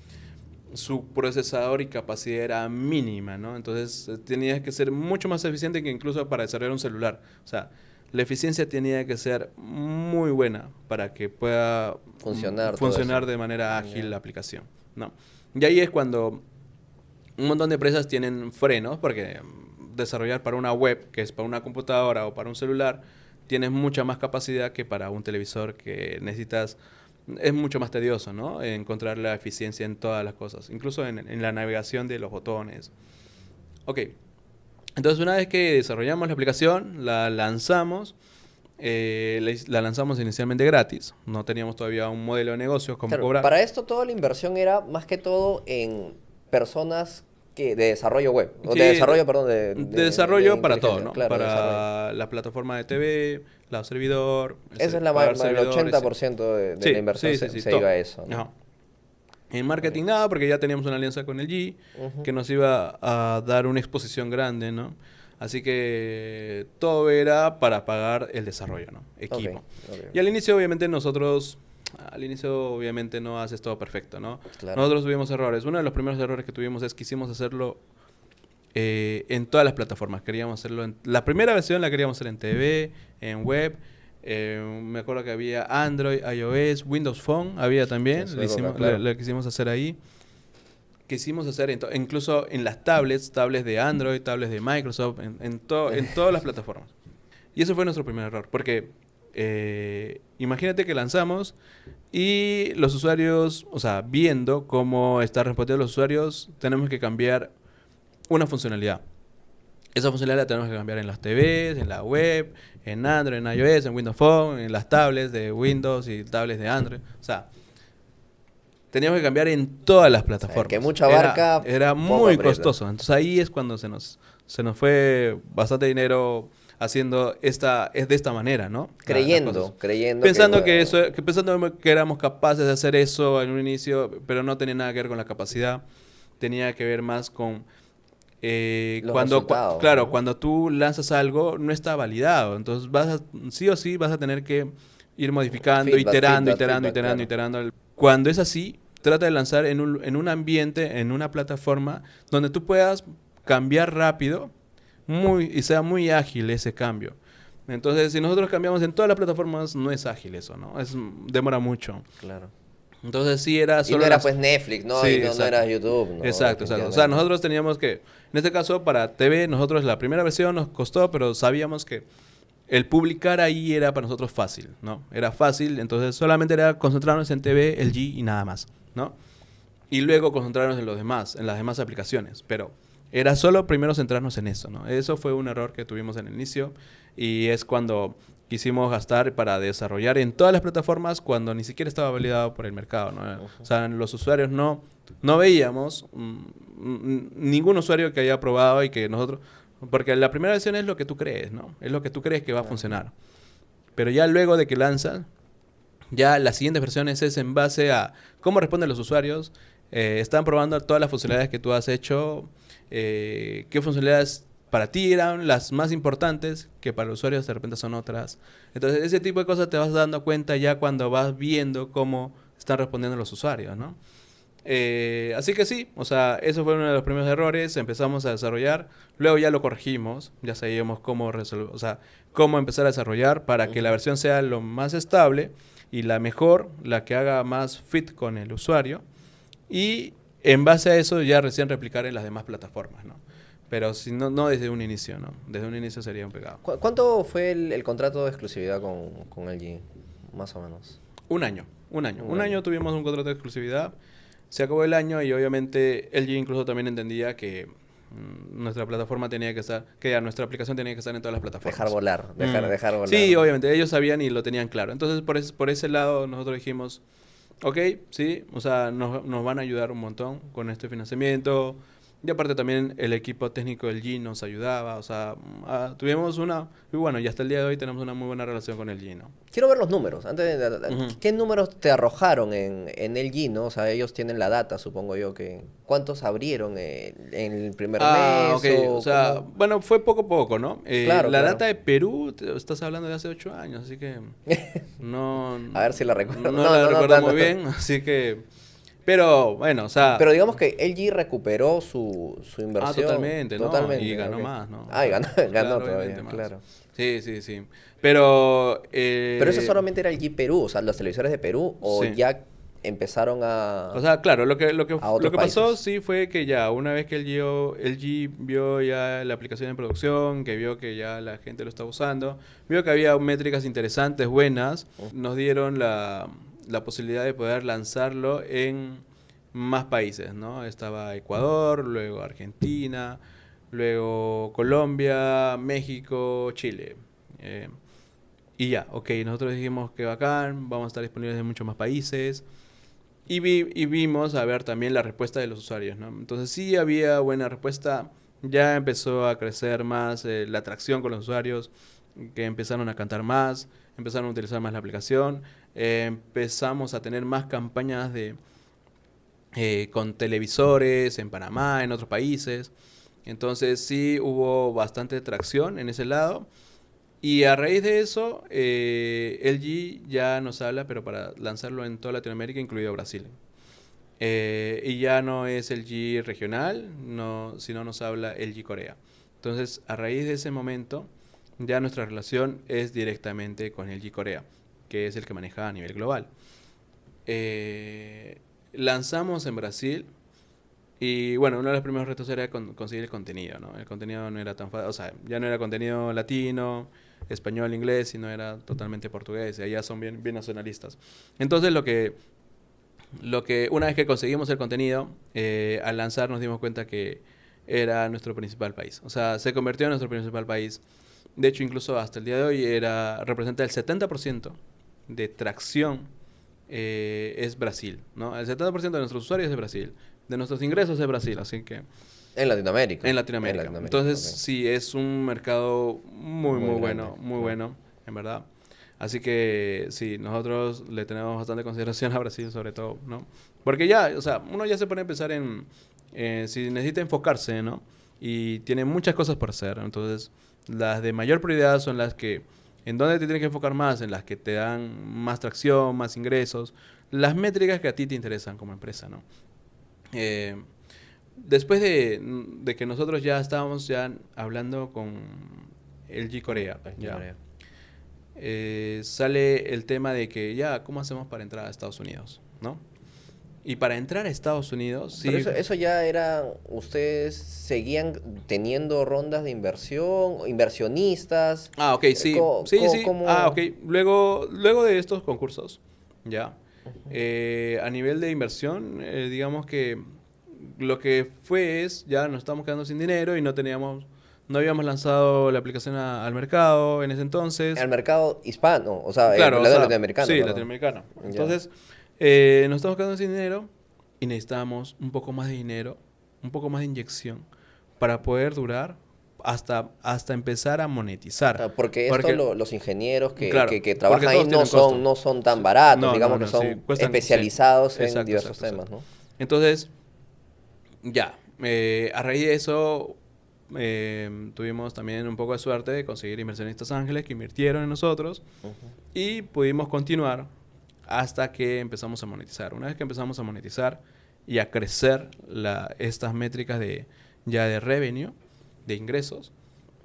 su procesador y capacidad era mínima, ¿no? Entonces tenía que ser mucho más eficiente que incluso para desarrollar un celular. O sea, la eficiencia tenía que ser muy buena para que pueda funcionar de manera ágil la aplicación, ¿no? Y ahí es cuando un montón de empresas tienen frenos, porque desarrollar para una web, que es para una computadora o para un celular, tienes mucha más capacidad que para un televisor que necesitas... Es mucho más tedioso, ¿no? Encontrar la eficiencia en todas las cosas, incluso en la navegación de los botones. Ok, entonces una vez que desarrollamos la aplicación, la lanzamos La lanzamos inicialmente gratis. No teníamos todavía un modelo de negocio como Claro, cobrar. para esto toda la inversión era más que todo en personas que de desarrollo web, o Sí, de desarrollo, perdón, de desarrollo para todo, inteligencia, ¿no? claro, de desarrollo. Para la plataforma de TV, la servidor, Eso es pagar el servidores. 80% de la Sí, inversión sí, sí, sí, se todo. iba a eso, ¿no? Ajá. En Ok. marketing nada, porque ya teníamos una alianza con el G, Ujú. que nos iba a dar una exposición grande, ¿no? Así que todo era para pagar el desarrollo, ¿no? Ok, Equipo. ok, Y al inicio, obviamente, al inicio, obviamente, no haces todo perfecto, ¿no? claro. Nosotros tuvimos errores. Uno de los primeros errores que tuvimos es que quisimos hacerlo en todas las plataformas. Queríamos hacerlo la primera versión la queríamos hacer en TV, en web. Me acuerdo que había Android, iOS, Windows Phone, había En también. su época, claro. Le quisimos hacer ahí. Quisimos hacer incluso en las tablets de Android, tablets de Microsoft, en todas las plataformas. Y eso fue nuestro primer error, porque imagínate que lanzamos y los usuarios, o sea, viendo cómo está respondiendo los usuarios, tenemos que cambiar una funcionalidad. Esa funcionalidad la tenemos que cambiar en las TVs, en la web, en Android, en iOS, en Windows Phone, en las tablets de Windows y tablets de Android. O sea, teníamos que cambiar en todas las O sea, el que plataformas. mucha abarca, Era poco muy aprieta. costoso. Entonces ahí es cuando se nos fue bastante dinero haciendo es de esta manera, ¿no? Las cosas. Creyendo que, bueno, Pensando que éramos capaces de hacer eso en un inicio, pero no tenía nada que ver con la capacidad. Tenía que ver más con los resultados, claro, ¿no? cuando tú lanzas algo, no está validado. Entonces sí o sí vas a tener que ir modificando, Feedback, iterando, feedback, iterando, feedback, iterando, claro. iterando. Cuando es así, trata de lanzar en un ambiente, en una plataforma donde tú puedas cambiar rápido y sea muy ágil ese cambio. Entonces, si nosotros cambiamos en todas las plataformas, no es ágil eso, ¿no? Demora mucho. Claro. Entonces, sí era Y no solo era pues Netflix, ¿no? Sí, Y no exacto. era YouTube, ¿no? Exacto, exacto. O sea, Definitivamente. nosotros teníamos que, en este caso, para TV, nosotros la primera versión nos costó, pero sabíamos que el publicar ahí era para nosotros fácil, ¿no? Era fácil, entonces solamente era concentrarnos en TV, el G y nada más, ¿no? Y luego concentrarnos en los demás, en las demás aplicaciones. Pero era solo primero centrarnos en eso, ¿no? Eso fue un error que tuvimos en el inicio y es cuando quisimos gastar para desarrollar en todas las plataformas cuando ni siquiera estaba validado por el mercado, ¿no? O sea, los usuarios no veíamos ningún usuario que haya probado y que nosotros... Porque la primera versión es lo que tú crees, ¿no? Es lo que tú crees que va a Claro. funcionar. Pero ya luego de que lanzas, ya las siguientes versiones es en base a cómo responden los usuarios. Están probando todas las funcionalidades que tú has hecho. Qué funcionalidades para ti eran las más importantes, que para los usuarios de repente son otras. Entonces, ese tipo de cosas te vas dando cuenta ya cuando vas viendo cómo están respondiendo los usuarios, ¿no? Así que sí, o sea, eso fue uno de los primeros errores. Empezamos a desarrollar, luego ya lo corregimos, ya sabíamos cómo resolver, o sea, cómo empezar a desarrollar para que la Ujú. versión sea lo más estable y la mejor, la que haga más fit con el usuario. Y en base a eso ya recién replicar en las demás plataformas, ¿no? Pero si no desde un inicio, ¿no? Desde un inicio sería un pecado. ¿Cuánto fue el contrato de exclusividad con LG? Más o menos. Un año, un año. Un Un año. año tuvimos un contrato de exclusividad. Se acabó el año y obviamente LG incluso también entendía que nuestra plataforma tenía que estar, que ya nuestra aplicación tenía que estar en todas las Dejar plataformas. volar, Mm. dejar volar. Sí, obviamente, ellos sabían y lo tenían claro. Entonces, por ese lado, nosotros dijimos, ok, sí, o sea, nos van a ayudar un montón con este financiamiento. Y aparte también el equipo técnico del G nos ayudaba, o sea, tuvimos y bueno, y hasta el día de hoy tenemos una muy buena relación con el G, ¿no? Quiero ver los números. Ujú. ¿Qué números te arrojaron en LG, no? O sea, ellos tienen la data, supongo yo, que ¿cuántos abrieron en el primer Ok, mes o o sea, cómo? bueno, fue poco a poco, ¿no? Claro, La claro. data de Perú, estás hablando de hace 8 años, así que no, A ver si la recuerdo. no No, la no, no recuerdo muy tanto. bien, así que, pero bueno, o sea, Pero digamos que LG recuperó su inversión totalmente, ¿no? Y totalmente. ganó Ok. más, ¿no? O Ah, y sea, ganó claro, todavía, obviamente más. claro. Sí, sí, sí. Pero, Pero eso solamente era LG Perú, o sea, los televisores de Perú, o sí. ya empezaron O sea, claro, a lo otros que pasó países. sí fue que ya, una vez que el G vio ya la aplicación en producción, que vio que ya la gente lo estaba usando, vio que había métricas interesantes, buenas, nos dieron la posibilidad de poder lanzarlo en más países, ¿no? Estaba Ecuador, luego Argentina, luego Colombia, México, Chile. Eh, Y ya, ok, nosotros dijimos que bacán, vamos a estar disponibles en muchos más países. Y vimos a ver también la respuesta de los usuarios, ¿no? Entonces sí había buena respuesta, ya empezó a crecer más la atracción con los usuarios, que empezaron a cantar más, empezaron a utilizar más la aplicación, empezamos a tener más campañas con televisores en Panamá, en otros países. Entonces sí hubo bastante tracción en ese lado. Y a raíz de eso, LG ya nos habla, pero para lanzarlo en toda Latinoamérica, incluido Brasil. Y ya no es LG regional, no, sino nos habla LG Corea. Entonces, a raíz de ese momento, ya nuestra relación es directamente con LG Corea, que es el que maneja a nivel global. Lanzamos en Brasil y bueno, uno de los primeros retos era conseguir el contenido, ¿no? El contenido no era tan fácil, o sea, ya no era contenido latino, español, inglés, sino era totalmente portugués, y allá son bien nacionalistas. Entonces una vez que conseguimos el contenido, al lanzar nos dimos cuenta que era nuestro principal país. O sea, se convirtió en nuestro principal país. De hecho, incluso hasta el día de hoy representa el 70% de tracción es Brasil, ¿no? El 70% de nuestros usuarios es Brasil. De nuestros ingresos es Brasil, así que... En Latinoamérica. En Latinoamérica. Entonces, ok. sí, es un mercado muy, Muy muy grande, bueno, muy claro. bueno, en verdad. Así que sí, nosotros le tenemos bastante consideración a Brasil sobre todo, ¿no? Porque ya, o sea, uno ya se pone a pensar en si necesita enfocarse, ¿no? Y tiene muchas cosas por hacer. Entonces, las de mayor prioridad son las que, en donde te tienes que enfocar más, en las que te dan más tracción, más ingresos, las métricas que a ti te interesan como empresa, ¿no? Eh, Después de que nosotros ya estábamos ya hablando con LG Corea, LG ya, Corea. sale el tema de que ya, ¿cómo hacemos para entrar a Estados Unidos? ¿No? Y para entrar a Estados Unidos, Pero sí. eso ya era, ustedes seguían teniendo rondas de inversión, inversionistas, Ah, ok, sí, sí, sí. Ah, ok. ¿cómo? Luego de estos concursos, ya, a nivel de inversión, digamos que lo que fue es, ya nos estábamos quedando sin dinero y no habíamos lanzado la aplicación al mercado en ese entonces. Al mercado hispano, o sea, Claro, el o lado sea, latinoamericano, sí, perdón. latinoamericano. Ya. Entonces, nos estamos quedando sin dinero y necesitábamos un poco más de dinero, un poco más de inyección para poder durar hasta empezar a monetizar. Ah, porque esto Porque, los ingenieros claro, que porque trabajan ahí todos tienen costo. no son tan Sí. baratos, No, no, digamos que no, sí, son cuestan, sí. especializados en Exacto, diversos exacto, temas, exacto. ¿no? Entonces, ya, a raíz de eso, tuvimos también un poco de suerte de conseguir inversionistas ángeles que invirtieron en nosotros Ujú. y pudimos continuar hasta que empezamos a monetizar. Una vez que empezamos a monetizar y a crecer estas métricas ya de revenue, de ingresos,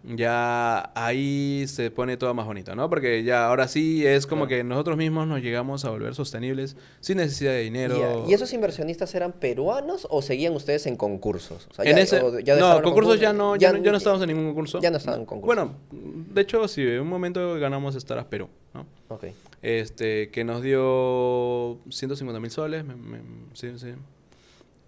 ya ahí se pone todo más bonito, ¿no? Porque ya ahora sí es como Claro. que nosotros mismos nos llegamos a volver sostenibles sin necesidad de ¿Y dinero. esos inversionistas eran peruanos o seguían ustedes en concursos? O sea, En ese, ya no, dejaron los concursos concursos, ya no estamos en ningún concurso. ya no estaban en concursos. Bueno, de hecho, sí, en un momento ganamos Startup Perú, ¿no? Ok. Que nos dio 150.000 soles, sí, sí.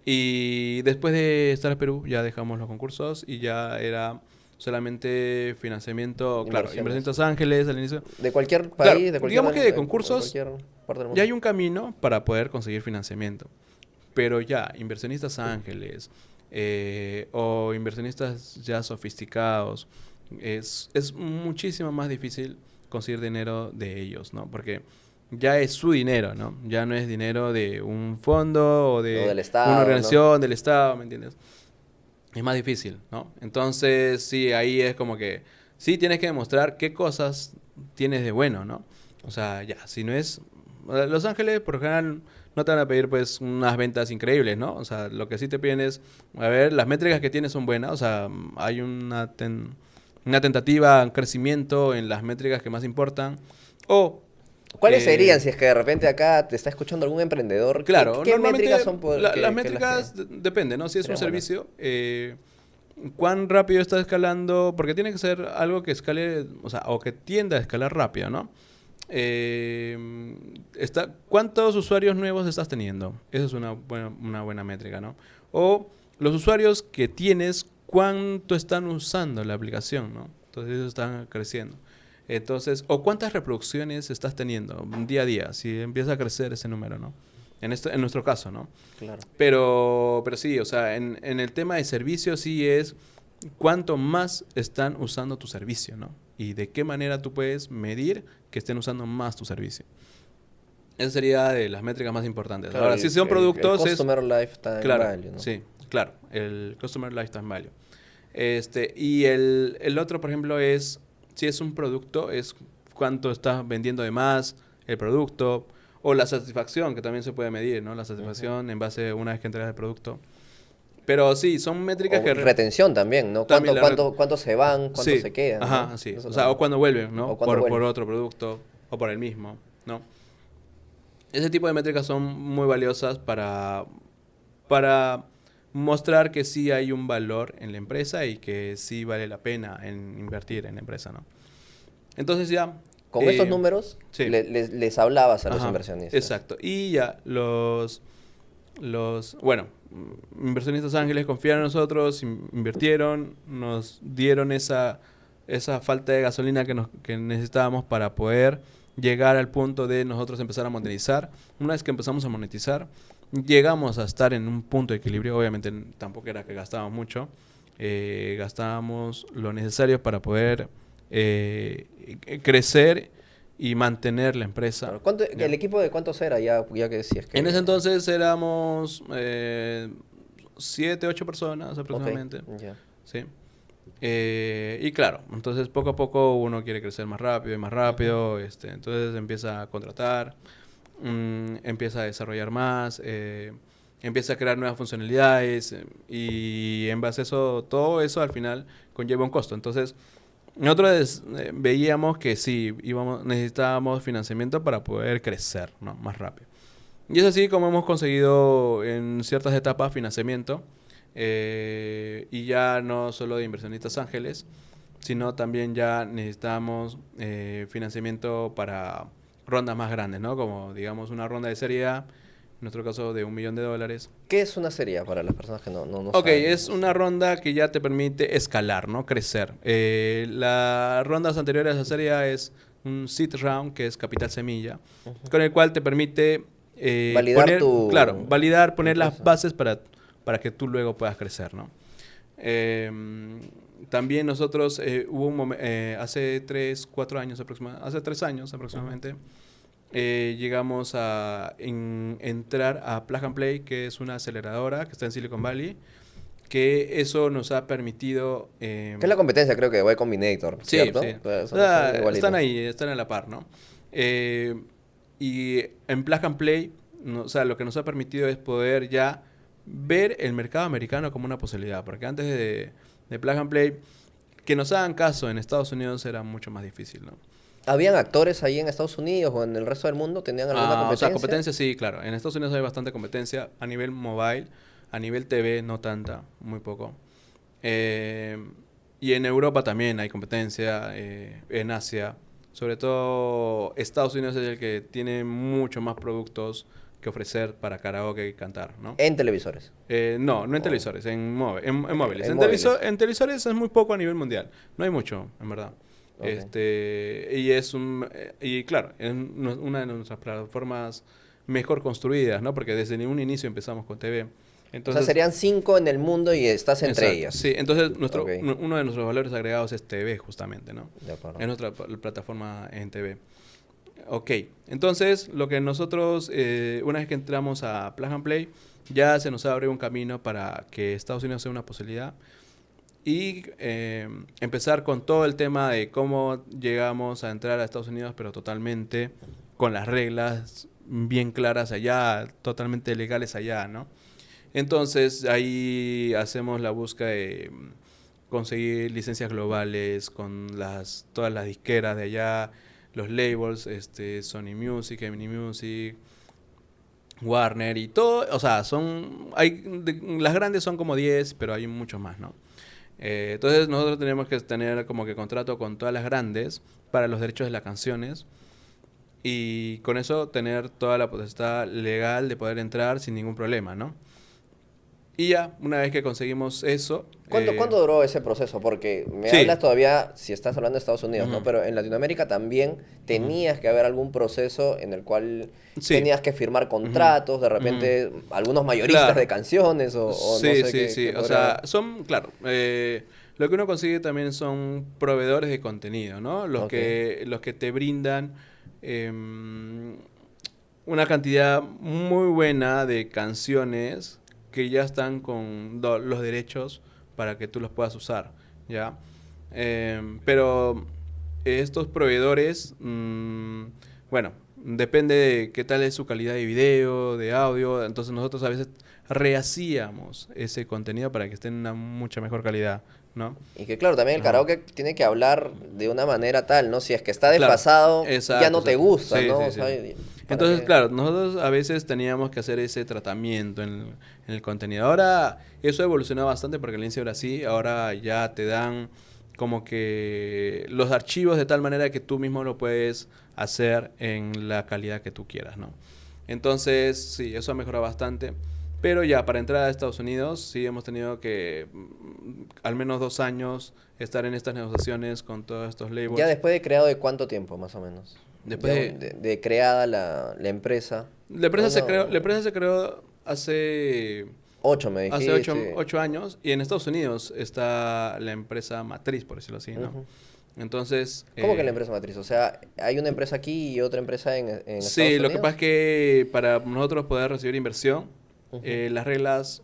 Y después de Startup Perú ya dejamos los concursos y ya era solamente financiamiento, claro, Inversiones. inversionistas ángeles al inicio. De cualquier Claro, país, de cualquier, digamos que de de concursos cualquier parte del ya mundo. hay un camino para poder conseguir financiamiento. Pero ya, inversionistas ángeles o inversionistas ya sofisticados, es muchísimo más difícil conseguir dinero de ellos, ¿no? Porque ya es su dinero, ¿no? Ya no es dinero de un fondo o O de del una Estado, ¿no? organización del Estado, ¿me entiendes? Es más difícil, ¿no? Entonces, sí, ahí es como que sí tienes que demostrar qué cosas tienes de bueno, ¿no? O sea, ya, si no es... Los Ángeles, por lo general, no te van a pedir, pues, unas ventas increíbles, ¿no? O sea, lo que sí te piden es, a ver, las métricas que tienes son buenas, o sea, hay una tentativa, un crecimiento en las métricas que más importan, o... ¿Cuáles eh, serían si es que de repente acá te está escuchando algún emprendedor? Claro, Qué normalmente métricas son las que las que métricas depende, ¿no? Si es un serían buenas? servicio, cuán rápido está escalando, porque tiene que ser algo que escale, o sea, o que tienda a escalar rápido, ¿no? ¿Cuántos usuarios nuevos estás teniendo? Esa es una buena métrica, ¿no? O los usuarios que tienes, ¿cuánto están usando la aplicación, ¿no? Entonces, eso están creciendo. Entonces, o cuántas reproducciones estás teniendo día a día, si empieza a crecer ese número, ¿no? En nuestro caso, ¿no? Claro. Pero sí, o sea, en el tema de servicio sí es cuánto más están usando tu servicio, ¿no? Y de qué manera tú puedes medir que estén usando más tu servicio. Esa sería de las métricas más importantes. Claro, Ahora, si son el productos es... Customer Lifetime Claro, Value, ¿no? sí, claro, el Customer Lifetime Value. Y el otro, por ejemplo, es, si es un producto, es cuánto estás vendiendo de más el producto, o la satisfacción, que también se puede medir, ¿no? La satisfacción en base a una vez que entregas el producto. Pero sí, son métricas O que... retención también, ¿no? también ¿Cuántos se van? ¿Cuántos sí, se quedan? ajá, ¿No? sí. Eso O sea, también. o cuando vuelven, ¿no? O cuando Por vuelven. otro producto, o por el mismo, ¿no? Ese tipo de métricas son muy valiosas para mostrar que sí hay un valor en la empresa y que sí vale la pena en invertir en la empresa, ¿no? Entonces ya... Con estos números sí. les hablabas a los Ajá, inversionistas. exacto. Y ya bueno, inversionistas ángeles confiaron en nosotros, invirtieron, nos dieron esa falta de gasolina que necesitábamos para poder llegar al punto de nosotros empezar a monetizar. Una vez que empezamos a monetizar, llegamos a estar en un punto de equilibrio. Obviamente tampoco era que gastábamos mucho. Gastábamos lo necesario para poder crecer y mantener la empresa. Claro. Ya. ¿El equipo de cuántos era? Ya que decías que... En ese entonces éramos 7, 8 personas aproximadamente. Ok, ya. ¿Sí? Y claro, entonces poco a poco uno quiere crecer más rápido y más rápido. Entonces empieza a contratar, empieza a desarrollar más, empieza a crear nuevas funcionalidades y en base a eso, todo eso al final conlleva un costo. Entonces, nosotros veíamos que sí, necesitábamos financiamiento para poder crecer, ¿no? Más rápido. Y es así como hemos conseguido en ciertas etapas financiamiento, y ya no solo de inversionistas ángeles, sino también ya necesitamos financiamiento para rondas más grandes, ¿no? Como digamos una ronda de serie A, en nuestro caso de $1 millón. ¿Qué es una serie A para las personas que no Ok, saben? es una ronda que ya te permite escalar, ¿no? Crecer. Las rondas anteriores a la serie A es un seed round, que es capital semilla, con el cual te permite Validar poner las empresa. bases para que tú luego puedas crecer, ¿no? También nosotros hubo hace 3 años aproximadamente, llegamos a entrar a Plug and Play, que es una aceleradora que está en Silicon Valley, que eso nos ha permitido... ¿Qué es la competencia? Creo que Y Combinator, sí, ¿cierto? sí. Pues, O sea, son igualitos. están ahí, están a la par, ¿no? Y en Plug and Play, o sea, lo que nos ha permitido es poder ya ver el mercado americano como una posibilidad, porque antes de Plug and Play, que nos hagan caso en Estados Unidos era mucho más difícil, ¿no? ¿Habían actores ahí en Estados Unidos o en el resto del mundo? ¿Tenían alguna competencia? O sea, competencia sí, claro. En Estados Unidos hay bastante competencia a nivel mobile, a nivel TV no tanta, muy poco. Y en Europa también hay competencia, en Asia. Sobre todo Estados Unidos es el que tiene mucho más productos que ofrecer para karaoke y cantar, ¿no? En televisores. No en Oh. televisores, en móviles. En En móviles. en televisores es muy poco a nivel mundial. No hay mucho, en verdad. Ok. Y claro, es una de nuestras plataformas mejor construidas, ¿no? Porque desde un inicio empezamos con TV. O sea, serían 5 en el mundo y estás entre exacto, ellas. sí, entonces Ok. uno de nuestros valores agregados es TV, justamente, ¿no? De acuerdo. Es nuestra plataforma en TV. Ok, entonces lo que nosotros, una vez que entramos a Plug and Play, ya se nos abre un camino para que Estados Unidos sea una posibilidad y empezar con todo el tema de cómo llegamos a entrar a Estados Unidos, pero totalmente con las reglas bien claras allá, totalmente legales allá, ¿no? Entonces ahí hacemos la búsqueda de conseguir licencias globales con todas las disqueras de allá, los labels, Sony Music, Eminem Music, Warner y todo, o sea, las grandes son como 10, pero hay muchos más, ¿no? Entonces nosotros tenemos que tener como que contrato con todas las grandes para los derechos de las canciones y con eso tener toda la potestad legal de poder entrar sin ningún problema, ¿no? Y ya, una vez que conseguimos eso... ¿Cuánto duró ese proceso? Porque me sí. hablas todavía, si estás hablando de Estados Unidos, ¿no? Ujú, Pero en Latinoamérica también ujú. tenías que haber algún proceso en el cual Sí. tenías que firmar Ujú, contratos, de ujú. repente algunos mayoristas de Claro. canciones o no Sí, sé sí, qué sí. O podría haber. sea, son, claro, lo que uno consigue también son proveedores de contenido, ¿no? Ok. Los que te brindan em, una cantidad muy buena de canciones que ya están con los derechos para que tú los puedas usar, ¿ya? Pero estos proveedores, bueno, depende de qué tal es su calidad de video, de audio, entonces nosotros a veces rehacíamos ese contenido para que esté en una mucha mejor calidad, ¿no? Y que claro, también el Ajá. karaoke tiene que hablar de una manera tal, ¿no? Si es que está Claro, desfasado, ya exacto, no te exacto. gusta, Sí, ¿no? sí, O sí. sea, ¿para Entonces, qué? claro, nosotros a veces teníamos que hacer ese tratamiento en el contenido. Ahora eso ha evolucionado bastante porque la Lince Brasil ahora ya te dan como que los archivos de tal manera que tú mismo lo puedes hacer en la calidad que tú quieras, ¿no? Entonces, sí, eso ha mejorado bastante. Pero ya, para entrar a Estados Unidos, sí hemos tenido que al menos 2 años estar en estas negociaciones con todos estos Ya labels. después de creado de cuánto tiempo, más o menos. Después Ya de, de creada la empresa. La Uno, empresa se creó ocho me hace ocho, dijiste. 8 años y en Estados Unidos está la empresa matriz, por decirlo así, ¿no? Ujú. Entonces, ¿Cómo que la empresa matriz? O sea, hay una empresa aquí y otra empresa en sí, Estados lo que pasa es Unidos. que para nosotros poder recibir inversión, Ujú. las reglas,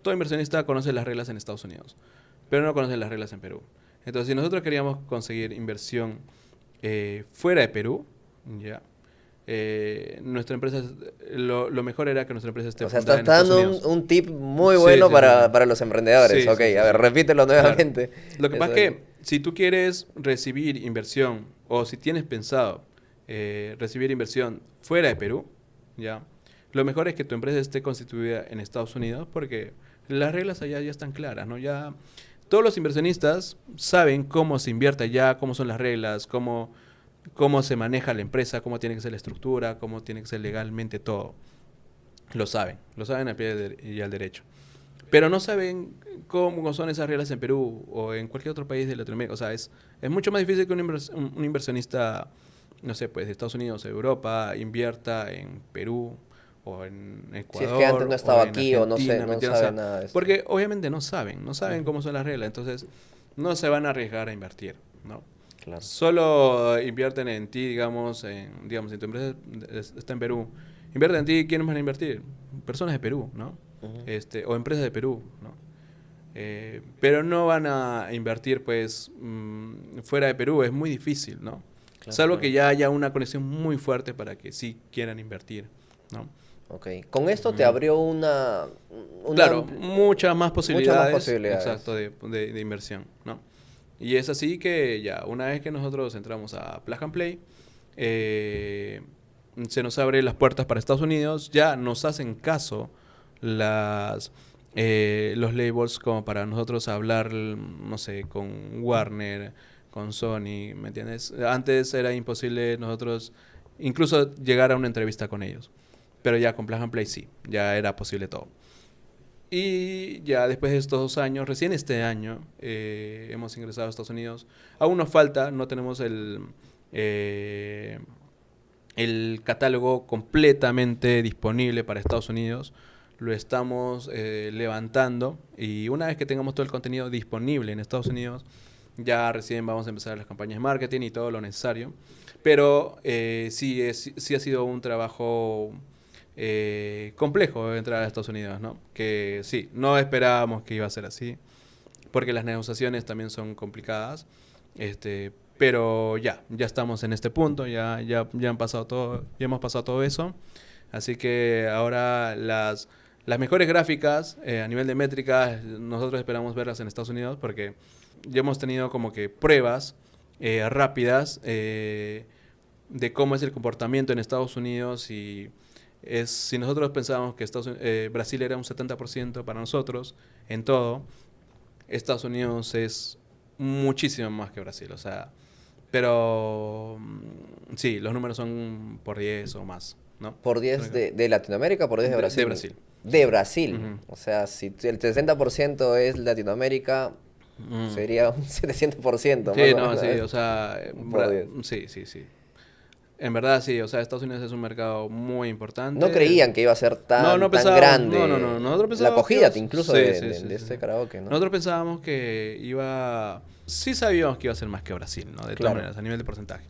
todo inversionista conoce las reglas en Estados Unidos, pero no conoce las reglas en Perú. Entonces, si nosotros queríamos conseguir inversión fuera de Perú, ya, nuestra empresa, lo mejor era que nuestra empresa esté O sea, fundada estás en Estados dando Unidos. un tip muy Sí, bueno sí, sí, sí. para los emprendedores. Sí, Ok, sí, sí, a ver, sí. repítelo Claro. nuevamente. Lo que pasa Eso es de que si tú quieres recibir inversión o si tienes pensado recibir inversión fuera de Perú, ya, lo mejor es que tu empresa esté constituida en Estados Unidos porque las reglas allá ya están claras, ¿no? Ya todos los inversionistas saben cómo se invierte allá, cómo son las reglas, cómo se maneja la empresa, cómo tiene que ser la estructura, cómo tiene que ser legalmente todo. Lo saben a pie y al derecho. Pero no saben cómo son esas reglas en Perú o en cualquier otro país de Latinoamérica. O sea, es mucho más difícil que un inversionista, no sé, pues de Estados Unidos o Europa invierta en Perú o en Si es que antes no Ecuador o estaba en aquí o no sé, Argentina, ¿me no entiendes? O sabe sea, nada de esto. porque obviamente no saben Ujú. cómo son las reglas. Entonces, no se van a arriesgar a invertir, ¿no? Claro. Solo invierten en ti, digamos, si tu empresa está en Perú, invierten en ti, ¿quiénes van a invertir? Personas de Perú, ¿no? Ujú. O empresas de Perú, ¿no? Pero no van a invertir, pues, fuera de Perú, es muy difícil, ¿no? Claro, Salvo que claro. ya haya una conexión muy fuerte para que sí quieran invertir, ¿no? Ok. Con esto te Ujú. abrió una Claro, muchas más muchas más posibilidades, exacto, posibilidades. de inversión, ¿no? Y es así que ya, una vez que nosotros entramos a Plug and Play, eh, se nos abren las puertas para Estados Unidos, ya nos hacen caso las, los labels como para nosotros hablar, no sé, con Warner, con Sony, ¿me entiendes? Antes era imposible nosotros incluso llegar a una entrevista con ellos, pero ya con Plug and Play sí, ya era posible todo. Y ya después de estos 2 años, recién este año, hemos ingresado a Estados Unidos. Aún nos falta, no tenemos eh, el catálogo completamente disponible para Estados Unidos. Lo estamos levantando y una vez que tengamos todo el contenido disponible en Estados Unidos, ya recién vamos a empezar las campañas de marketing y todo lo necesario. Pero sí ha sido un trabajo complejo entrar a Estados Unidos, ¿no? Que sí, no esperábamos que iba a ser así, porque las negociaciones también son complicadas, pero ya estamos en este punto, ya han pasado todo, ya hemos pasado todo eso, así que ahora las mejores gráficas a nivel de métricas, nosotros esperamos verlas en Estados Unidos, porque ya hemos tenido como que pruebas rápidas de cómo es el comportamiento en Estados Unidos y si nosotros pensábamos que Brasil era un 70% para nosotros en todo, Estados Unidos es muchísimo más que Brasil, o sea, pero sí, los números son por 10 o más, ¿no? Por 10 de Latinoamérica, por 10 de Brasil. De Brasil. De Brasil. Ujú. O sea, si el 60% es Latinoamérica, Mm. sería un 700% más Sí, o no, sí, menos. o sea, Por 10. sí, sí, sí. En verdad sí, o sea, Estados Unidos es un mercado muy No importante. creían que iba a ser No, no tan pensábamos, no. grande Nosotros la pensábamos que iba acogida a... incluso Sí, sí, sí, de sí, sí. este karaoke, ¿no? Nosotros pensábamos que iba... Sí sabíamos que iba a ser más que Brasil, ¿no? De todas Claro. maneras, a nivel de porcentaje.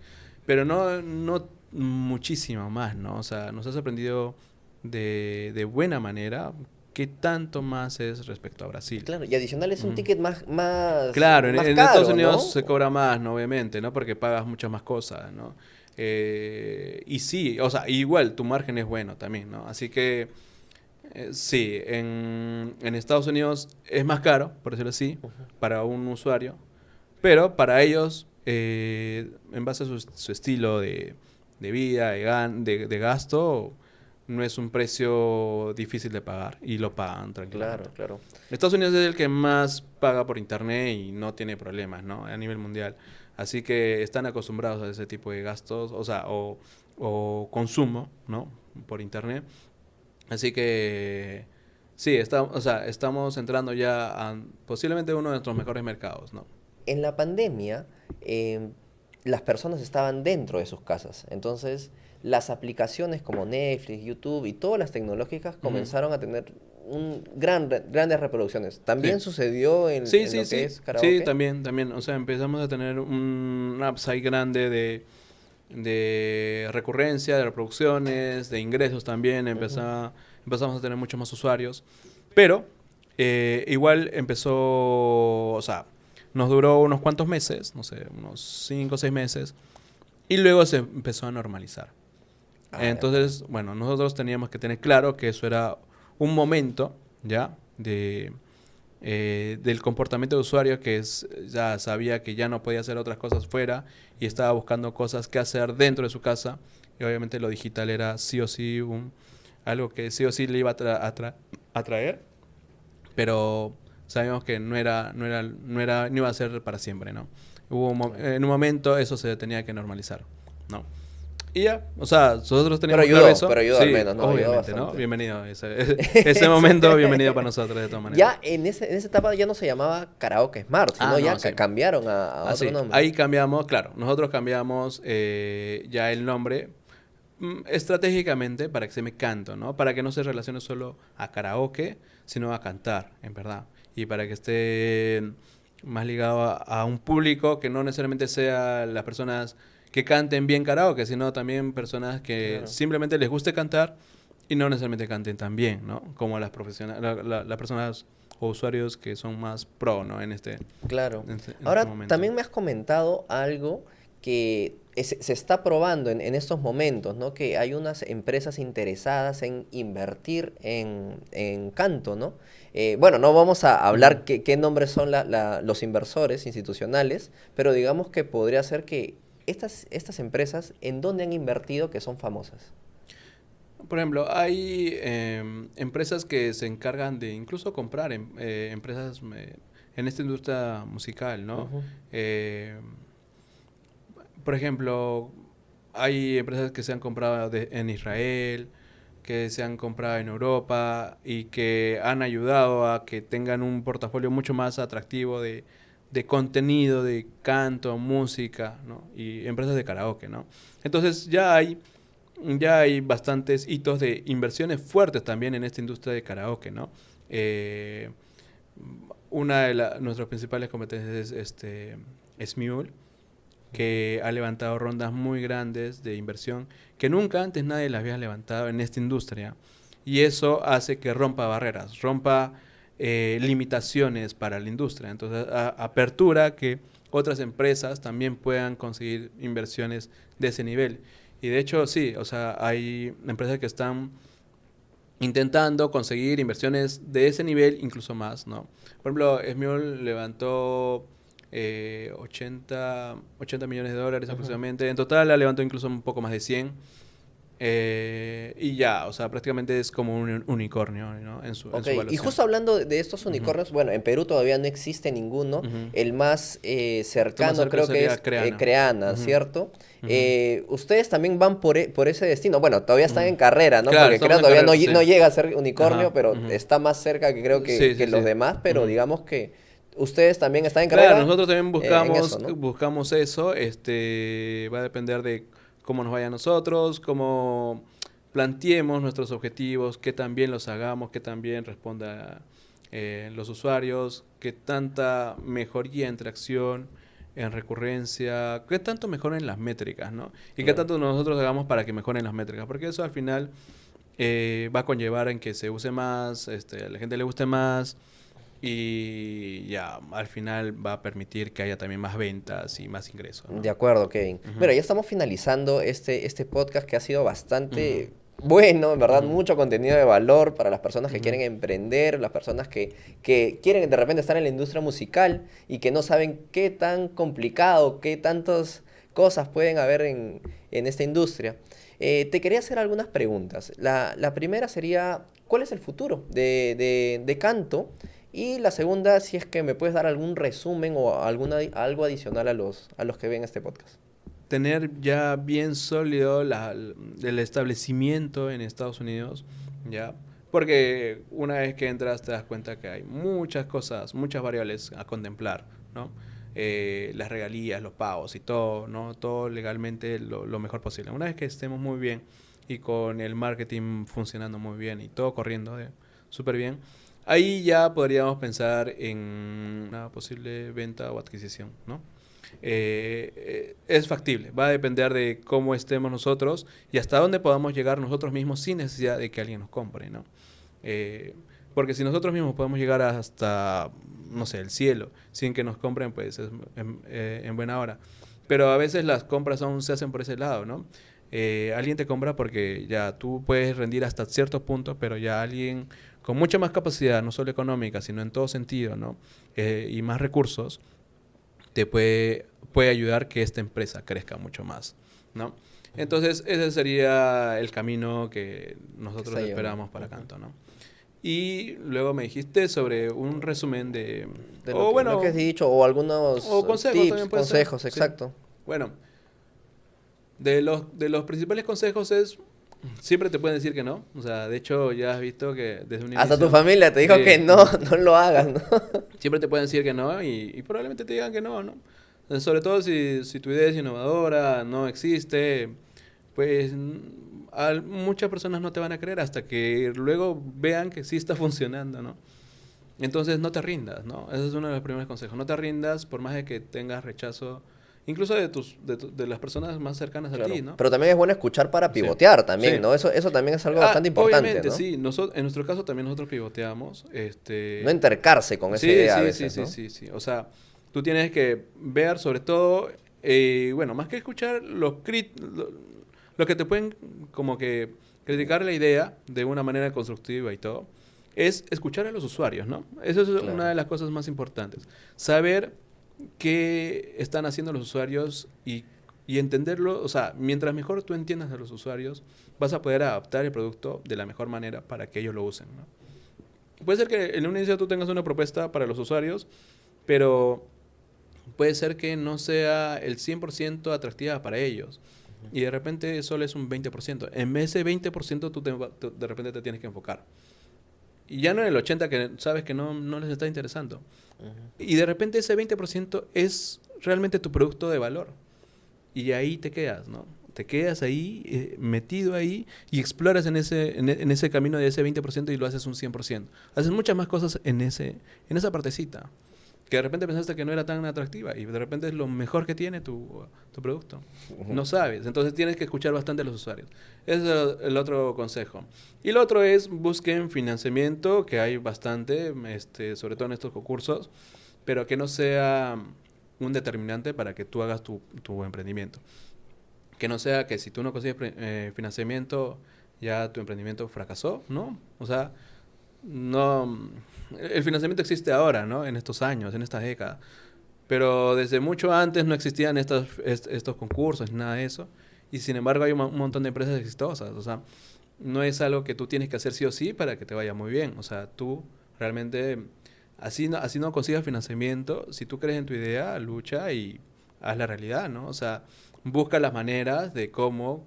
Pero no muchísimo más, ¿no? O sea, nos ha sorprendido de buena manera qué tanto más es respecto a Brasil. Claro, y adicional es un Ujú. ticket Claro, más en Estados caro, Unidos ¿no? se cobra más, ¿no? Obviamente, ¿no? Porque pagas muchas más cosas, ¿no? Y sí, o sea, igual tu margen es bueno también, ¿no? Así que sí, en Estados Unidos es más caro, por decirlo así, para un usuario, pero para ellos, en base a su estilo de vida, de gasto, no es un precio difícil de pagar y lo pagan tranquilamente. Claro, claro. Estados Unidos es el que más paga por internet y no tiene problemas, ¿no? A nivel mundial. Así que están acostumbrados a ese tipo de gastos, o sea, o consumo, ¿no? Por internet. Así que sí, o sea, estamos entrando ya a posiblemente uno de nuestros mejores mercados, ¿no? En la pandemia, las personas estaban dentro de sus casas. Entonces, las aplicaciones como Netflix, YouTube y todas las tecnológicas Ujú. comenzaron a tener grandes reproducciones. Sí. ¿También sucedió Sí, en sí, lo que sí. es Sí, karaoke? también. O sea, empezamos a tener un upside grande de recurrencia, de reproducciones, de ingresos también. Ujú. Empezamos a tener muchos más usuarios. Pero igual empezó, o sea, nos duró unos cuantos meses, no sé, unos 5 o 6 meses. Y luego se empezó a normalizar. Ah, de acuerdo. Entonces, bueno, nosotros teníamos que tener claro que eso era un momento, ¿ya? Del comportamiento de usuario ya sabía que ya no podía hacer otras cosas fuera y estaba buscando cosas que hacer dentro de su casa. Y obviamente lo digital era sí o sí algo que sí o sí le iba a traer, pero sabíamos que no iba a ser para siempre, ¿no? Claro. En un momento eso se tenía que normalizar, ¿no? Y ya, o sea, nosotros teníamos claro eso. Pero ayudó al Sí, menos, ¿no? Ayudó obviamente, ¿no? bastante. Bienvenido. Ese momento, bienvenido para nosotros de todas maneras. Ya en esa etapa ya no se llamaba Karaoke Smart, Ah, sino ya no, sí. cambiaron a Ah, otro sí. nombre. Ahí cambiamos, claro. Nosotros cambiamos ya el nombre estratégicamente para que se me canto, ¿no? Para que no se relacione solo a karaoke, sino a cantar, en verdad. Y para que esté más ligado a un público que no necesariamente sea las personas que canten bien karaoke, sino también personas que Claro. simplemente les guste cantar y no necesariamente canten tan bien, ¿no? Como las las personas o usuarios que son más pro, ¿no? Claro. En este Ahora, momento. también me has comentado algo que se está probando en estos momentos, ¿no? Que hay unas empresas interesadas en invertir en canto, ¿no? Bueno, no vamos a Ujú. hablar qué nombres son los inversores institucionales, pero digamos que podría ser que estas empresas, ¿en dónde han invertido que son famosas? Por ejemplo, hay empresas que se encargan de incluso comprar empresas en esta industria musical, ¿no? Ujú. Eh, por ejemplo, hay empresas que se han comprado en Israel, que se han comprado en Europa y que han ayudado a que tengan un portafolio mucho más atractivo de contenido, de canto, música, ¿no? Y empresas de karaoke, ¿no? Entonces ya hay bastantes hitos de inversiones fuertes también en esta industria de karaoke, ¿no? Eh, una de nuestras principales competencias es Mule, que ha levantado rondas muy grandes de inversión que nunca antes nadie las había levantado en esta industria. Y eso hace que rompa barreras, rompa limitaciones para la industria. Entonces, apertura que otras empresas también puedan conseguir inversiones de ese nivel. Y de hecho, sí, o sea, hay empresas que están intentando conseguir inversiones de ese nivel, incluso más, ¿no? Por ejemplo, Smule levantó 80 millones de dólares Ujú. aproximadamente. En total la levantó incluso un poco más de 100. Y ya, o sea, prácticamente es como un unicornio, ¿no? En Ok, su y evaluación. justo hablando de estos Ujú, unicornios, bueno, en Perú todavía no existe ninguno. ujú. El más Lo más cercano cerca creo que sería es Creana. Creana, Ujú, ¿cierto? ujú, Ustedes también van por ese destino. Bueno, todavía están ujú. en carrera, ¿no? Claro, Porque estamos Creana en todavía no, carrera, sí. no llega a ser unicornio, Ajá. pero Ujú. está más cerca que creo Sí, que sí, los sí. demás, pero Ujú. digamos que ustedes también están en Claro, carrera nosotros también en eso, ¿no? buscamos eso. Va a depender de cómo nos vaya a nosotros, cómo planteemos nuestros objetivos, qué tan bien los hagamos, qué tan bien responda los usuarios, qué tanta mejoría en tracción, en recurrencia, qué tanto mejoren las métricas, ¿no? Y qué Claro. tanto nosotros hagamos para que mejoren las métricas, porque eso al final va a conllevar en que se use más, a la gente le guste más y ya al final va a permitir que haya también más ventas y más ingresos, De ¿no? acuerdo, Kevin. Ujú, Mira, ya estamos finalizando este podcast que ha sido ujú, bastante bueno, en verdad, ujú, mucho contenido de valor para las personas que ujú. quieren emprender, las personas que quieren de repente estar en la industria musical y que no saben qué tan complicado, qué tantas cosas pueden haber en esta industria. Te quería hacer algunas preguntas. La primera sería, ¿cuál es el futuro de Canto? Y la segunda, si es que me puedes dar algún resumen o algo adicional a los que ven este podcast. Tener ya bien sólido el establecimiento en Estados Unidos, ¿ya? Porque una vez que entras te das cuenta que hay muchas cosas, muchas variables a contemplar, ¿no? Las regalías, los pagos y todo, ¿no? Todo legalmente lo mejor posible. Una vez que estemos muy bien y con el marketing funcionando muy bien y todo corriendo súper bien, ahí ya podríamos pensar en una posible venta o adquisición, ¿no? Es factible, va a depender de cómo estemos nosotros y hasta dónde podamos llegar nosotros mismos sin necesidad de que alguien nos compre, ¿no? Eh, Porque si nosotros mismos podemos llegar hasta, no sé, el cielo, sin que nos compren, pues es en buena hora. Pero a veces las compras aún se hacen por ese lado, ¿no? Alguien te compra porque ya tú puedes rendir hasta cierto punto, pero ya alguien con mucha más capacidad, no solo económica, sino en todo sentido, ¿no? Y más recursos, puede ayudar que esta empresa crezca mucho más, ¿no? Entonces, ese sería el camino que Que nosotros está llevando. esperamos para Ujú. Canto, ¿no? Y luego me dijiste sobre un resumen De o lo que has bueno, dicho, o algunos o consejos tips, también puede ser, consejos, sí. exacto. Bueno, de los principales consejos es, siempre te pueden decir que no, o sea, de hecho ya has visto que desde un Hasta tu inicio, familia te dijo que sí, no, no lo hagas, ¿no? siempre te pueden decir que no y probablemente te digan que no, ¿no? Sobre todo si tu idea es innovadora, no existe, pues muchas personas no te van a creer hasta que luego vean que sí está funcionando, ¿no? Entonces no te rindas, ¿no? Ese es uno de los primeros consejos. No te rindas por más de que tengas rechazo, incluso de las personas más cercanas a ti, Claro. ¿no? Pero también es bueno escuchar para Sí, pivotear sí. también, ¿no? Eso también es algo bastante importante, Obviamente, ¿no? sí. En nuestro caso también nosotros pivoteamos. No entercarse con esa Sí, idea a sí, sí, veces, sí, ¿no? sí, sí. O sea, tú tienes que ver sobre todo, bueno, más que escuchar lo que te pueden como que criticar la idea de una manera constructiva y todo, es escuchar a los usuarios, ¿no? Eso es una Claro. de las cosas más importantes. Saber qué están haciendo los usuarios y entenderlo, o sea, mientras mejor tú entiendas a los usuarios, vas a poder adaptar el producto de la mejor manera para que ellos lo usen, ¿no? Puede ser que en un inicio tú tengas una propuesta para los usuarios, pero puede ser que no sea el 100% atractiva para ellos. Y de repente solo es un 20%. En ese 20% de repente te tienes que enfocar. Y ya no en el 80% que sabes que no les está interesando. Ujú. Y de repente ese 20% es realmente tu producto de valor. Y ahí te quedas, ¿no? Te quedas ahí, metido ahí, y exploras en ese camino de ese 20% y lo haces un 100%. Haces muchas más cosas en esa partecita, que de repente pensaste que no era tan atractiva, y de repente es lo mejor que tiene tu producto. No sabes, entonces tienes que escuchar bastante a los usuarios. Ese es el otro consejo. Y lo otro es, busquen financiamiento, que hay bastante, sobre todo en estos concursos, pero que no sea un determinante para que tú hagas tu emprendimiento. Que no sea que si tú no consigues financiamiento, ya tu emprendimiento fracasó, ¿no? O sea, no, el financiamiento existe ahora, ¿no? En estos años, en esta década. Pero desde mucho antes no existían estos concursos, nada de eso. Y sin embargo hay un montón de empresas exitosas. O sea, no es algo que tú tienes que hacer sí o sí para que te vaya muy bien. O sea, tú realmente, así no consigas financiamiento, si tú crees en tu idea, lucha y haz la realidad, ¿no? O sea, busca las maneras de cómo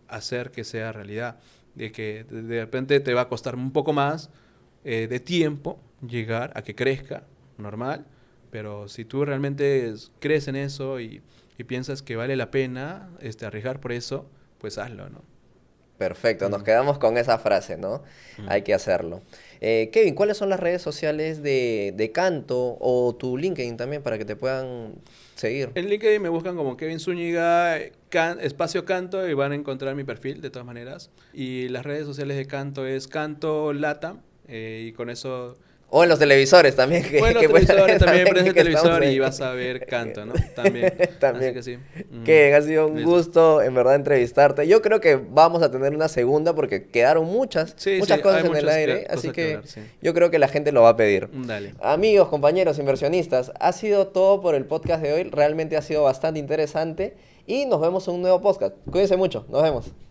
hacer que sea realidad. De que de repente te va a costar un poco más de tiempo llegar a que crezca, normal, pero si tú realmente crees en eso y piensas que vale la pena arriesgar por eso, pues hazlo, ¿no? Perfecto, nos Mm, quedamos con esa frase, ¿no? mm. Hay que hacerlo. Kevin, ¿cuáles son las redes sociales de Canto o tu LinkedIn también para que te puedan seguir? En LinkedIn me buscan como Kevin Zúñiga, espacio Canto, y van a encontrar mi perfil de todas maneras. Y las redes sociales de Canto es Canto Latam, y con eso... O en los televisores también, O en los que televisores también, también prendes el que estamos televisor y ahí. vas a ver Canto, ¿no? También. Así También. que sí. Que ha sido un Listo. gusto, en verdad, entrevistarte. Yo creo que vamos a tener una segunda porque quedaron muchas, Sí, muchas sí, hay cosas en el muchas aire, así cosas que que hablar, sí. yo creo que la gente lo va a pedir. Dale. Amigos, compañeros, inversionistas, ha sido todo por el podcast de hoy. Realmente ha sido bastante interesante y nos vemos en un nuevo podcast. Cuídense mucho, nos vemos.